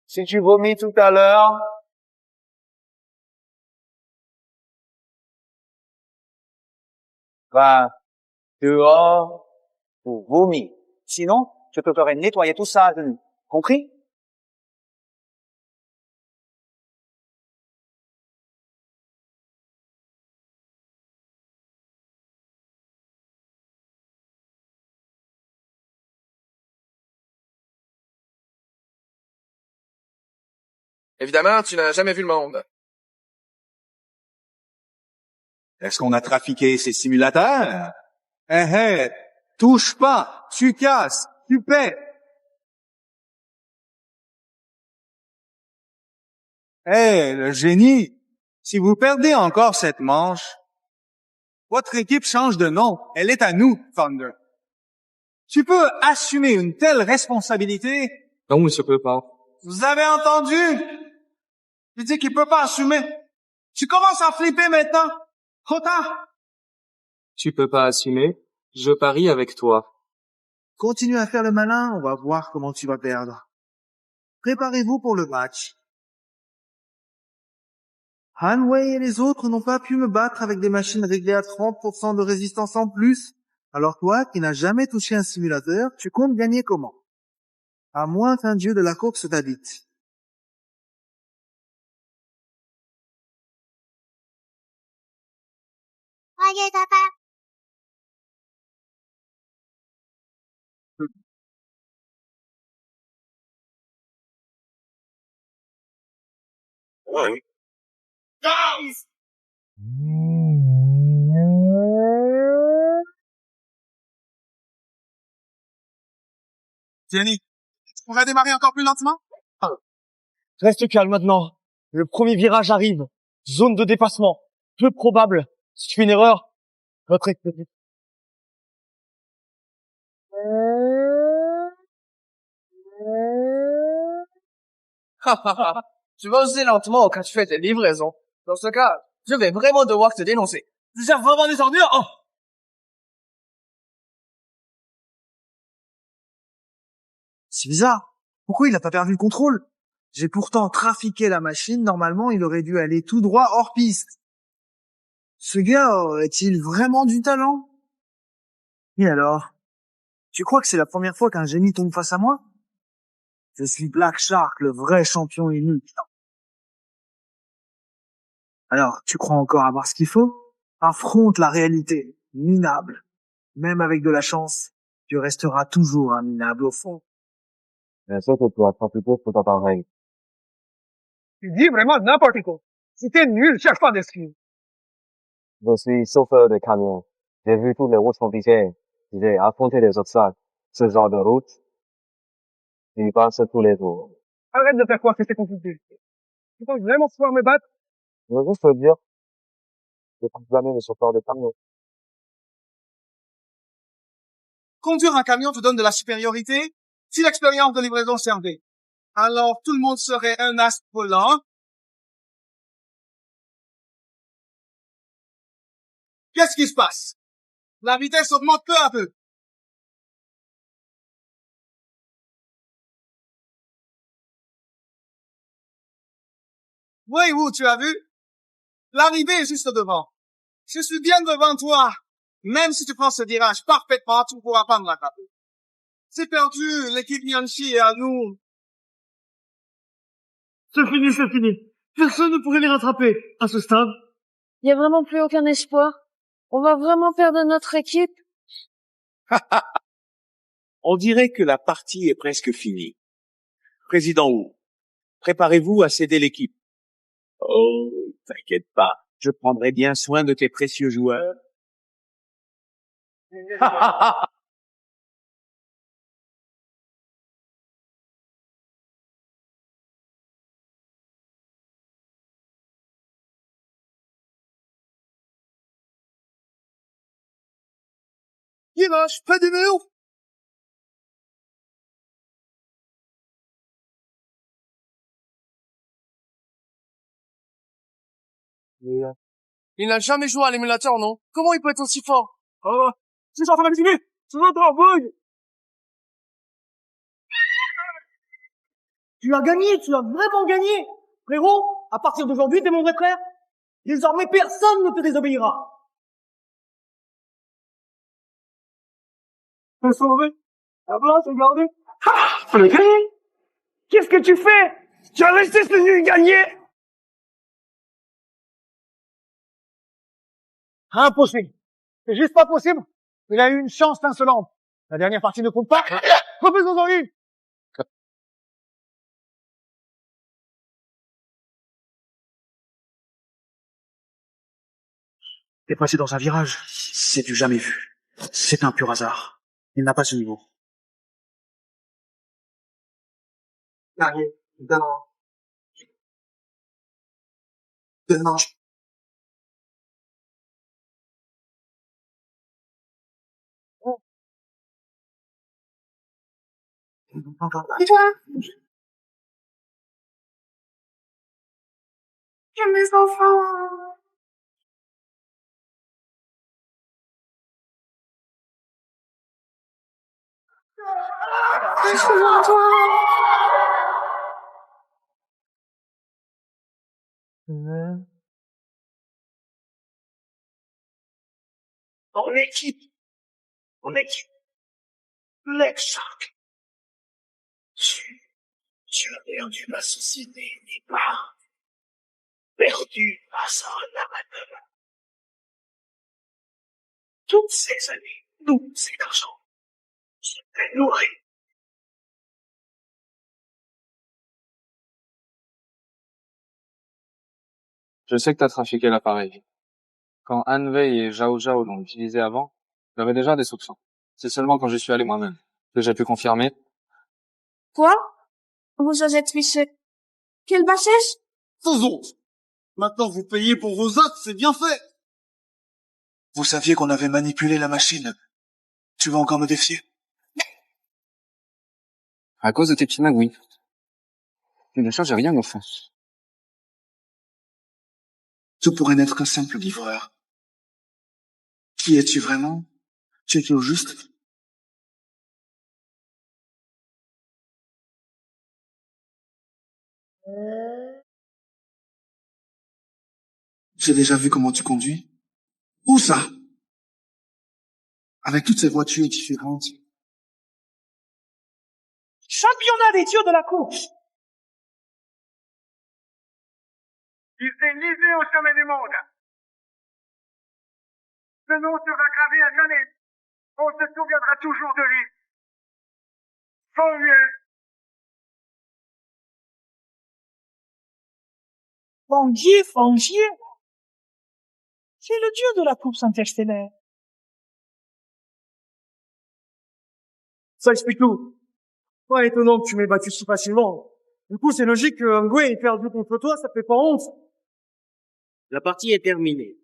si tu vomis tout à l'heure, va dehors pour vomir. Sinon, je te ferai nettoyer tout ça. Compris? Évidemment, tu n'as jamais vu le monde. Est-ce qu'on a trafiqué ces simulateurs? Touche pas, tu casses, tu paies. Le génie, si vous perdez encore cette manche, votre équipe change de nom. Elle est à nous, Thunder. Tu peux assumer une telle responsabilité? Non, monsieur peut pas. Vous avez entendu? Il dit qu'il peut pas assumer. Tu commences à flipper maintenant. Trop tard. Tu peux pas assumer. Je parie avec toi. Continue à faire le malin, on va voir comment tu vas perdre. Préparez-vous pour le match. Hanway et les autres n'ont pas pu me battre avec des machines réglées à 30% de résistance en plus. Alors toi, qui n'as jamais touché un simulateur, tu comptes gagner comment? À moins qu'un dieu de la course t'habite. Jenny, tu pourrais démarrer encore plus lentement? Reste calme maintenant. Le premier virage arrive. Zone de dépassement. Peu probable. Si tu fais une erreur, votre équipe. Tu vas aussi lentement quand tu fais tes livraisons. Dans ce cas, je vais vraiment devoir te dénoncer. Tu sers vraiment des ordures? Oh! C'est bizarre. Pourquoi il a pas perdu le contrôle? J'ai pourtant trafiqué la machine. Normalement, il aurait dû aller tout droit hors piste. Ce gars aurait-il vraiment du talent? Et alors? Tu crois que c'est la première fois qu'un génie tombe face à moi? Je suis Black Shark, le vrai champion unique. Alors, tu crois encore avoir ce qu'il faut? Affronte la réalité, minable. Même avec de la chance, tu resteras toujours un minable au fond. Surtout toi, plutôt pour ta pareil. Tu dis vraiment n'importe quoi. Si t'es nul, cherche pas d'excuses. Je suis chauffeur de camion. J'ai vu toutes les routes compliquées. J'ai affronté des obstacles. Ce genre de route, j'y passe tous les jours. Arrête de faire croire que c'est compliqué. Tu penses vraiment pouvoir me battre? Je veux juste te dire, je suis jamais le chauffeur de camion. Conduire un camion te donne de la supériorité si l'expérience de livraison servait. Alors tout le monde serait un as volant. Qu'est-ce qui se passe? La vitesse augmente peu à peu. Oui, tu as vu? L'arrivée est juste devant. Je suis bien devant toi. Même si tu prends ce virage parfaitement, tu ne pourras pas me rattraper. C'est perdu, l'équipe Yanchi est à nous. C'est fini. Personne ne pourrait les rattraper à ce stade. Y a vraiment plus aucun espoir? On va vraiment perdre notre équipe? On dirait que la partie est presque finie. Président Wu, préparez-vous à céder l'équipe. Oh, t'inquiète pas, je prendrai bien soin de tes précieux joueurs. Dimanche, pas de mur. Il n'a jamais joué à l'émulateur, non? Comment il peut être aussi fort? Oh, je suis en train d'halluciner. C'est notre embrouille. Tu as gagné, tu as vraiment gagné. Frérot, à partir d'aujourd'hui, t'es mon vrai frère. Désormais, personne ne te désobéira. T'es sauvé. La place est gardée. Ah, le gagné. Qu'est-ce que tu fais? Tu as laissé ce nul gagner. Impossible. C'est juste pas possible. Il a eu une chance insolente. La dernière partie ne compte pas. Refaisons-en une. est passé dans un virage. C'est du jamais vu. C'est un pur hasard. Il n'a pas ce niveau. Carrier, Delange. Et toi? J'aime mes enfants. Reste-moi, toi. Mon équipe. Mon équipe. L'ex-Arc. Tu as perdu ma société, n'est pas perdu ma solennité. Toutes ces années, tous ces garçons, j'étais nourri. Je sais que t'as trafiqué l'appareil. Quand Hanwei et Zhao Zhao l'ont utilisé avant, j'avais déjà des soupçons. C'est seulement quand j'y suis allé moi-même que j'ai pu confirmer. Quoi? Vous osez tricher? Quelle bassesse? Faisons. Maintenant vous payez pour vos actes, c'est bien fait. Vous saviez qu'on avait manipulé la machine. Tu vas encore me défier? À cause de tes petits magouilles. Bien sûr, j'ai rien au fond. Tu pourrais n'être qu'un simple livreur. Qui es-tu vraiment? Tu es au juste? J'ai déjà vu comment tu conduis. Où ça? Avec toutes ces voitures différentes. Championnat des dieux de la course. Il s'est livré au sommet du monde. Ce nom sera gravé à jamais. On se souviendra toujours de lui. Feng Fongier. C'est le dieu de la course interstellaire. Ça explique tout. Pas étonnant que tu m'aies battu si facilement. Du coup, c'est logique que Ngwe ait perdu contre toi, ça fait pas honte. La partie est terminée.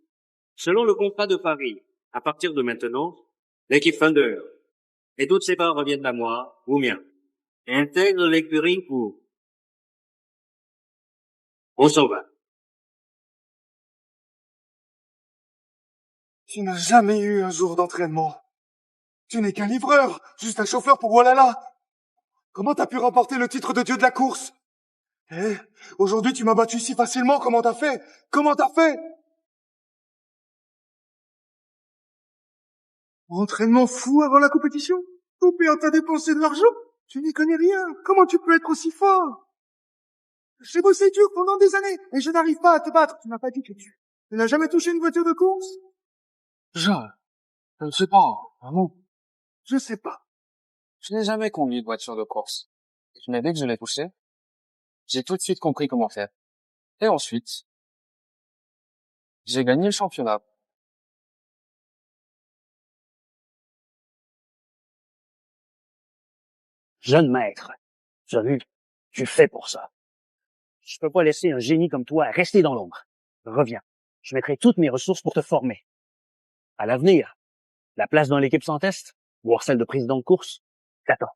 Selon le contrat de Paris, à partir de maintenant, l'équipe Thunder et toutes ses parts reviennent à moi ou mien. Intègre l'écurie pour... On s'en va. Tu n'as jamais eu un jour d'entraînement. Tu n'es qu'un livreur, juste un chauffeur pour Walala. Comment t'as pu remporter le titre de dieu de la course? Eh, aujourd'hui tu m'as battu si facilement, comment t'as fait? Comment t'as fait? Entraînement fou avant la compétition? Ton père t'a dépensé de l'argent? Tu n'y connais rien, comment tu peux être aussi fort? J'ai bossé dur pendant des années, et je n'arrive pas à te battre, tu m'as pas dit que tu n'as jamais touché une voiture de course? Je ne sais pas, vraiment. Je sais pas. Je n'ai jamais conduit de voiture de course. Mais dès que je l'ai touché, j'ai tout de suite compris comment faire. Et ensuite, j'ai gagné le championnat. Jeune maître, salut, tu fais pour ça. Je peux pas laisser un génie comme toi rester dans l'ombre. Reviens, je mettrai toutes mes ressources pour te former. À l'avenir, la place dans l'équipe sans test, voire celle de président de course, t'attends.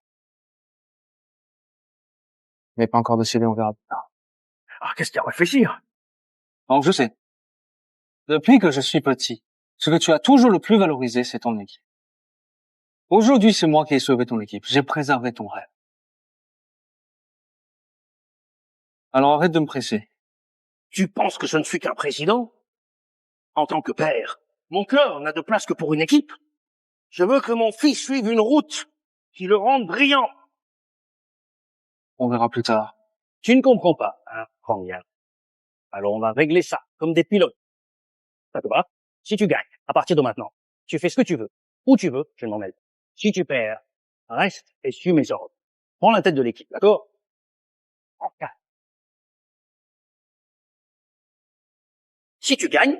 Mais pas encore décidé, on verra. Ah, qu'est-ce qu'il y a à réfléchir? Donc je sais. Depuis que je suis petit, ce que tu as toujours le plus valorisé, c'est ton équipe. Aujourd'hui, c'est moi qui ai sauvé ton équipe. J'ai préservé ton rêve. Alors arrête de me presser. Tu penses que je ne suis qu'un président? En tant que père, mon cœur n'a de place que pour une équipe. Je veux que mon fils suive une route qui le rende brillant. On verra plus tard. Tu ne comprends pas, hein, Rangyan. Alors on va régler ça, comme des pilotes. Ça te va? Si tu gagnes, à partir de maintenant, tu fais ce que tu veux. Où tu veux, je m'en mêle. Si tu perds, reste et suis mes ordres. Prends la tête de l'équipe, d'accord? Okay. Si tu gagnes,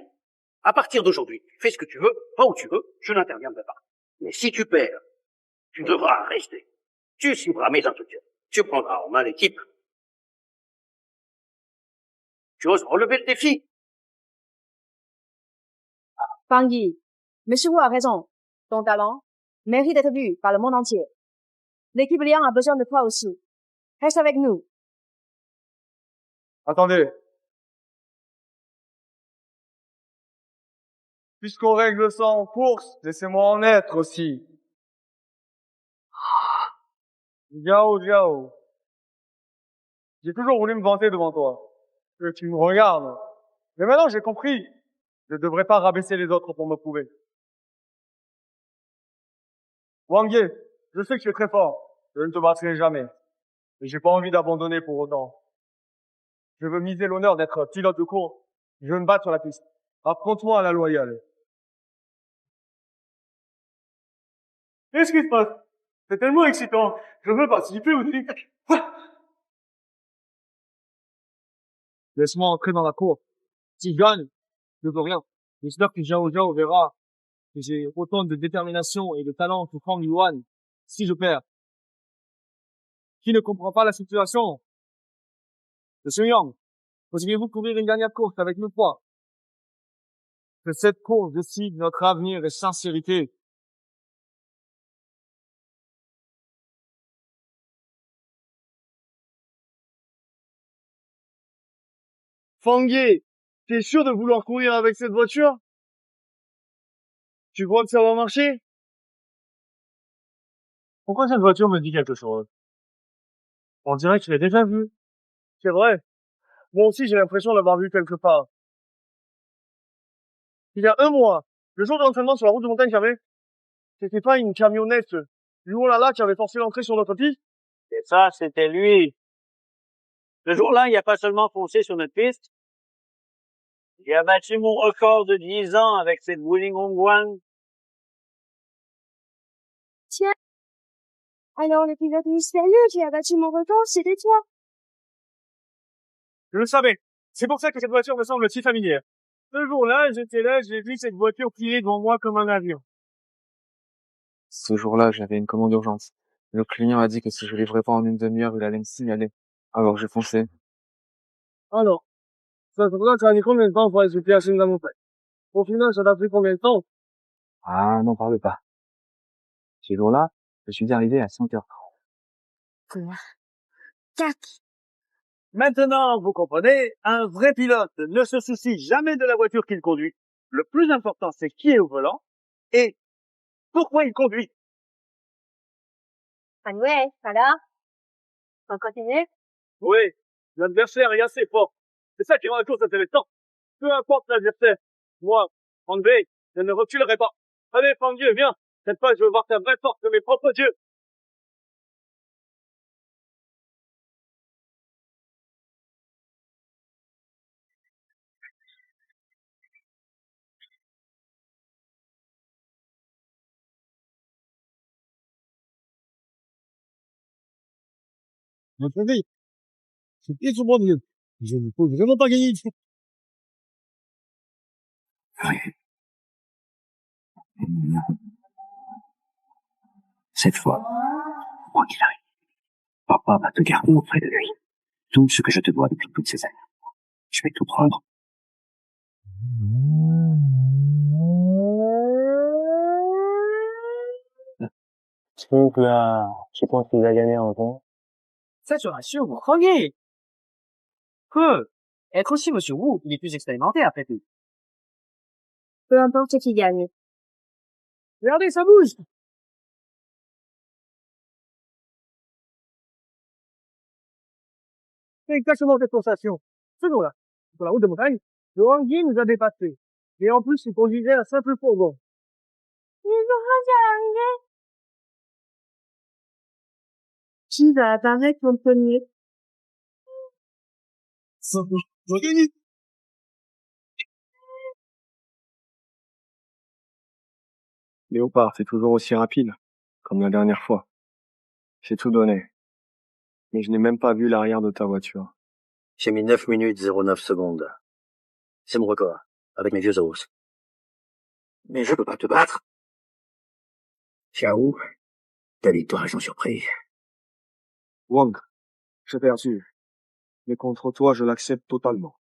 À partir d'aujourd'hui, tu fais ce que tu veux, pas où tu veux, je n'interviendrai pas. Mais si tu perds, tu devras rester. Tu suivras mes instructions. Tu prendras en main l'équipe. Tu oses relever le défi. Fang Yi, Monsieur Wu a raison. Ton talent mérite d'être vu par le monde entier. L'équipe Liang a besoin de toi aussi. Reste avec nous. Attendez. Puisqu'on règle ça en course, laissez-moi en être aussi. Jiao Jiao. J'ai toujours voulu me vanter devant toi. Que tu me regardes. Mais maintenant j'ai compris. Je ne devrais pas rabaisser les autres pour me prouver. Wang Ye, je sais que tu es très fort. Je ne te battrai jamais. Mais j'ai pas envie d'abandonner pour autant. Je veux miser l'honneur d'être pilote de course. Je veux me battre sur la piste. Affronte-moi à la loyale. Qu'est-ce qui se passe? C'est tellement excitant. Je veux participer aussi. Laisse-moi entrer dans la cour. Si je gagne, je veux rien. J'espère que Zhao Zhao verra que j'ai autant de détermination et de talent que Fang Yuan. Si je perds, qui ne comprend pas la situation? Monsieur Yang, possiez-vous courir une dernière course avec nous trois? Que cette course décide notre avenir et sincérité. Fang Ye, t'es sûr de vouloir courir avec cette voiture? Tu crois que ça va marcher? Pourquoi cette voiture me dit quelque chose? On dirait que je l'ai déjà vue. C'est vrai. Moi aussi, j'ai l'impression d'avoir vu quelque part. Il y a un mois, le jour de l'entraînement sur la route de montagne jamais, c'était pas une camionnette Luolala qui avait forcé l'entrée sur notre piste? Et ça, c'était lui. Le jour-là, il a pas seulement foncé sur notre piste, il a battu mon record de 10 ans avec cette Wuling Hongguang. Tiens. Alors, le pilote mystérieux qui a battu mon record, c'était toi. Je le savais. C'est pour ça que cette voiture me semble si familière. Ce jour-là, j'étais là, j'ai vu cette voiture plier devant moi comme un avion. Ce jour-là, j'avais une commande d'urgence. Le client a dit que si je livrais pas en une demi-heure, il allait me signaler. Alors j'ai foncé. Alors, ce jour-là, ça a mis combien de temps pour aller se plier à la montagne? Au final, ça t'a pris combien de temps? Ah, n'en parle pas. Ce jour-là, je suis arrivé à 5h30. Quoi? 4. Maintenant, vous comprenez, un vrai pilote ne se soucie jamais de la voiture qu'il conduit. Le plus important, c'est qui est au volant et pourquoi il conduit. Ouais, alors? On continue? Oui, l'adversaire est assez fort. C'est ça qui rend la course intéressante. Peu importe l'adversaire. Moi, Fang Bei, je ne reculerai pas. Allez, Fang Dieu, viens. Cette fois, je veux voir ta vraie force de mes propres dieux. Attendez, c'est sur mon dieu. Je ne peux vraiment pas gagner ici. Cette fois, quoi qu'il arrive, papa va te garder auprès de lui. Tout ce que je te dois depuis toutes ces années. Je vais tout prendre. Donc là, tu penses qu'il va gagner en temps? Ça te rassure, mon premier. Que? Être aussi Monsieur Wu, il est plus expérimenté après tout. Peu importe qui gagne. Regardez, ça bouge! C'est exactement cette sensation. Ce jour-là, sur la route de montagne, le Wang Yi nous a dépassés. Et en plus, il conduisait un simple fourgon. Ils vont arriver. Qui va apparaître en premier? Léopard, c'est toujours aussi rapide, comme la dernière fois. J'ai tout donné. Mais je n'ai même pas vu l'arrière de ta voiture. J'ai mis 9 minutes 09 secondes. C'est mon record, avec mes vieux os. Mais je peux pas te battre. Xiao, ta victoire est sans surprise. Wang, j'ai perdu. Mais contre toi, je l'accepte totalement.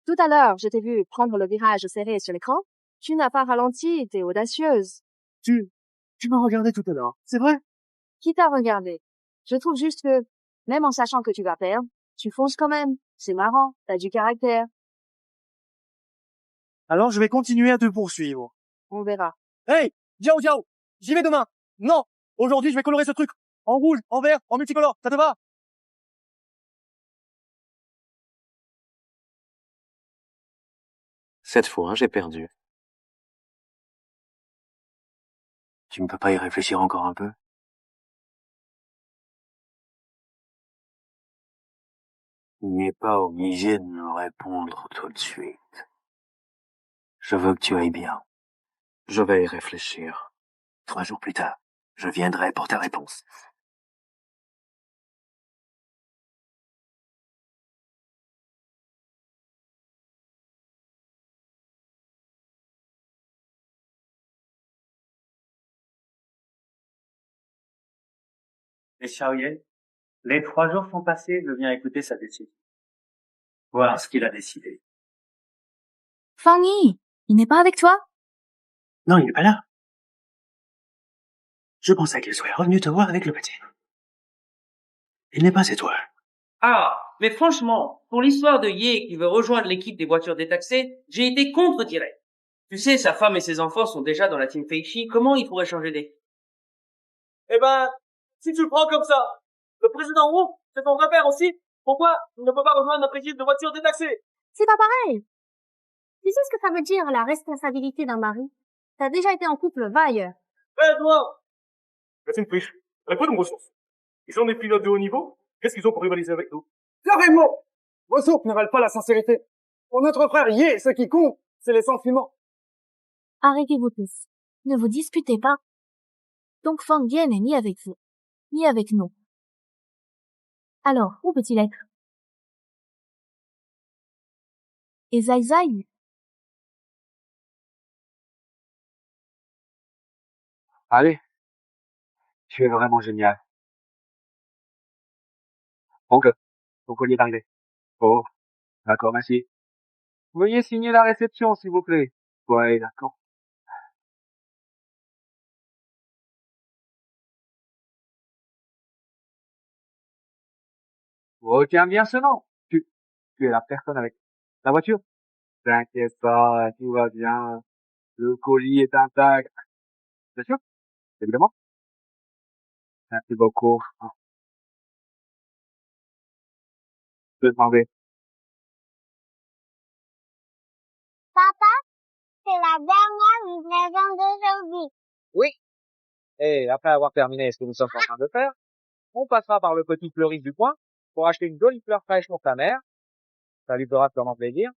Tout à l'heure, je t'ai vu prendre le virage serré sur l'écran. Tu n'as pas ralenti, t'es audacieuse. Tu m'as regardé tout à l'heure, c'est vrai? Qui t'a regardé? Je trouve juste que, même en sachant que tu vas perdre, tu fonces quand même. C'est marrant, t'as du caractère. Alors je vais continuer à te poursuivre. On verra. Hey, Jiao Jiao, j'y vais demain. Non, aujourd'hui je vais colorer ce truc. En rouge, en vert, en multicolore, ça te va? Cette fois, j'ai perdu. Tu ne peux pas y réfléchir encore un peu? Tu n'es pas obligé de me répondre tout de suite. Je veux que tu ailles bien. Je vais y réfléchir. 3 jours plus tard, je viendrai pour ta réponse. Et Xiaoyan, les 3 jours sont passés, je viens écouter sa décision. Voir ce qu'il a décidé. Fang Yi, il n'est pas avec toi? Non, il n'est pas là. Je pensais qu'il serait revenu te voir avec le petit. Il n'est pas chez toi. Ah, mais franchement, pour l'histoire de Ye qui veut rejoindre l'équipe des voitures détaxées, j'ai été contre direct. Tu sais, sa femme et ses enfants sont déjà dans la team Feichi, comment il pourrait changer d'équipe? Eh ben, si tu le prends comme ça, le président Wu, c'est ton grand-père aussi, pourquoi il ne peut pas rejoindre notre équipe de voitures détaxées? C'est pas pareil. Tu sais ce que ça veut dire, la responsabilité d'un mari? T'as déjà été en couple, va ailleurs. Toi! C'est une triche. Elle a quoi comme ressources? Ils sont des pilotes de haut niveau? Qu'est-ce qu'ils ont pour rivaliser avec nous? Carrément! Vos soupes ne valent pas la sincérité. Pour notre frère Yé, ce qui compte, c'est les sentiments. Arrêtez-vous tous. Ne vous disputez pas. Donc Fang Yan n'est ni avec vous, ni avec nous. Alors, où peut-il être? Et Zai Zai? Allez, tu es vraiment génial. Donc, ton collier est arrivé. Oh, d'accord, merci. Veuillez signer la réception, s'il vous plaît. Ouais, d'accord. Retiens bien ce nom. Tu es la personne avec la voiture. T'inquiète pas, tout va bien. Le colis est intact. Bien sûr, évidemment. Merci beaucoup. Je peux demander. Papa, c'est la dernière livraison d'aujourd'hui. Oui. Et après avoir terminé ce que nous sommes en train de faire, on passera par le petit fleuriste du coin pour acheter une jolie fleur fraîche pour ta mère. Ça lui fera sûrement plaisir.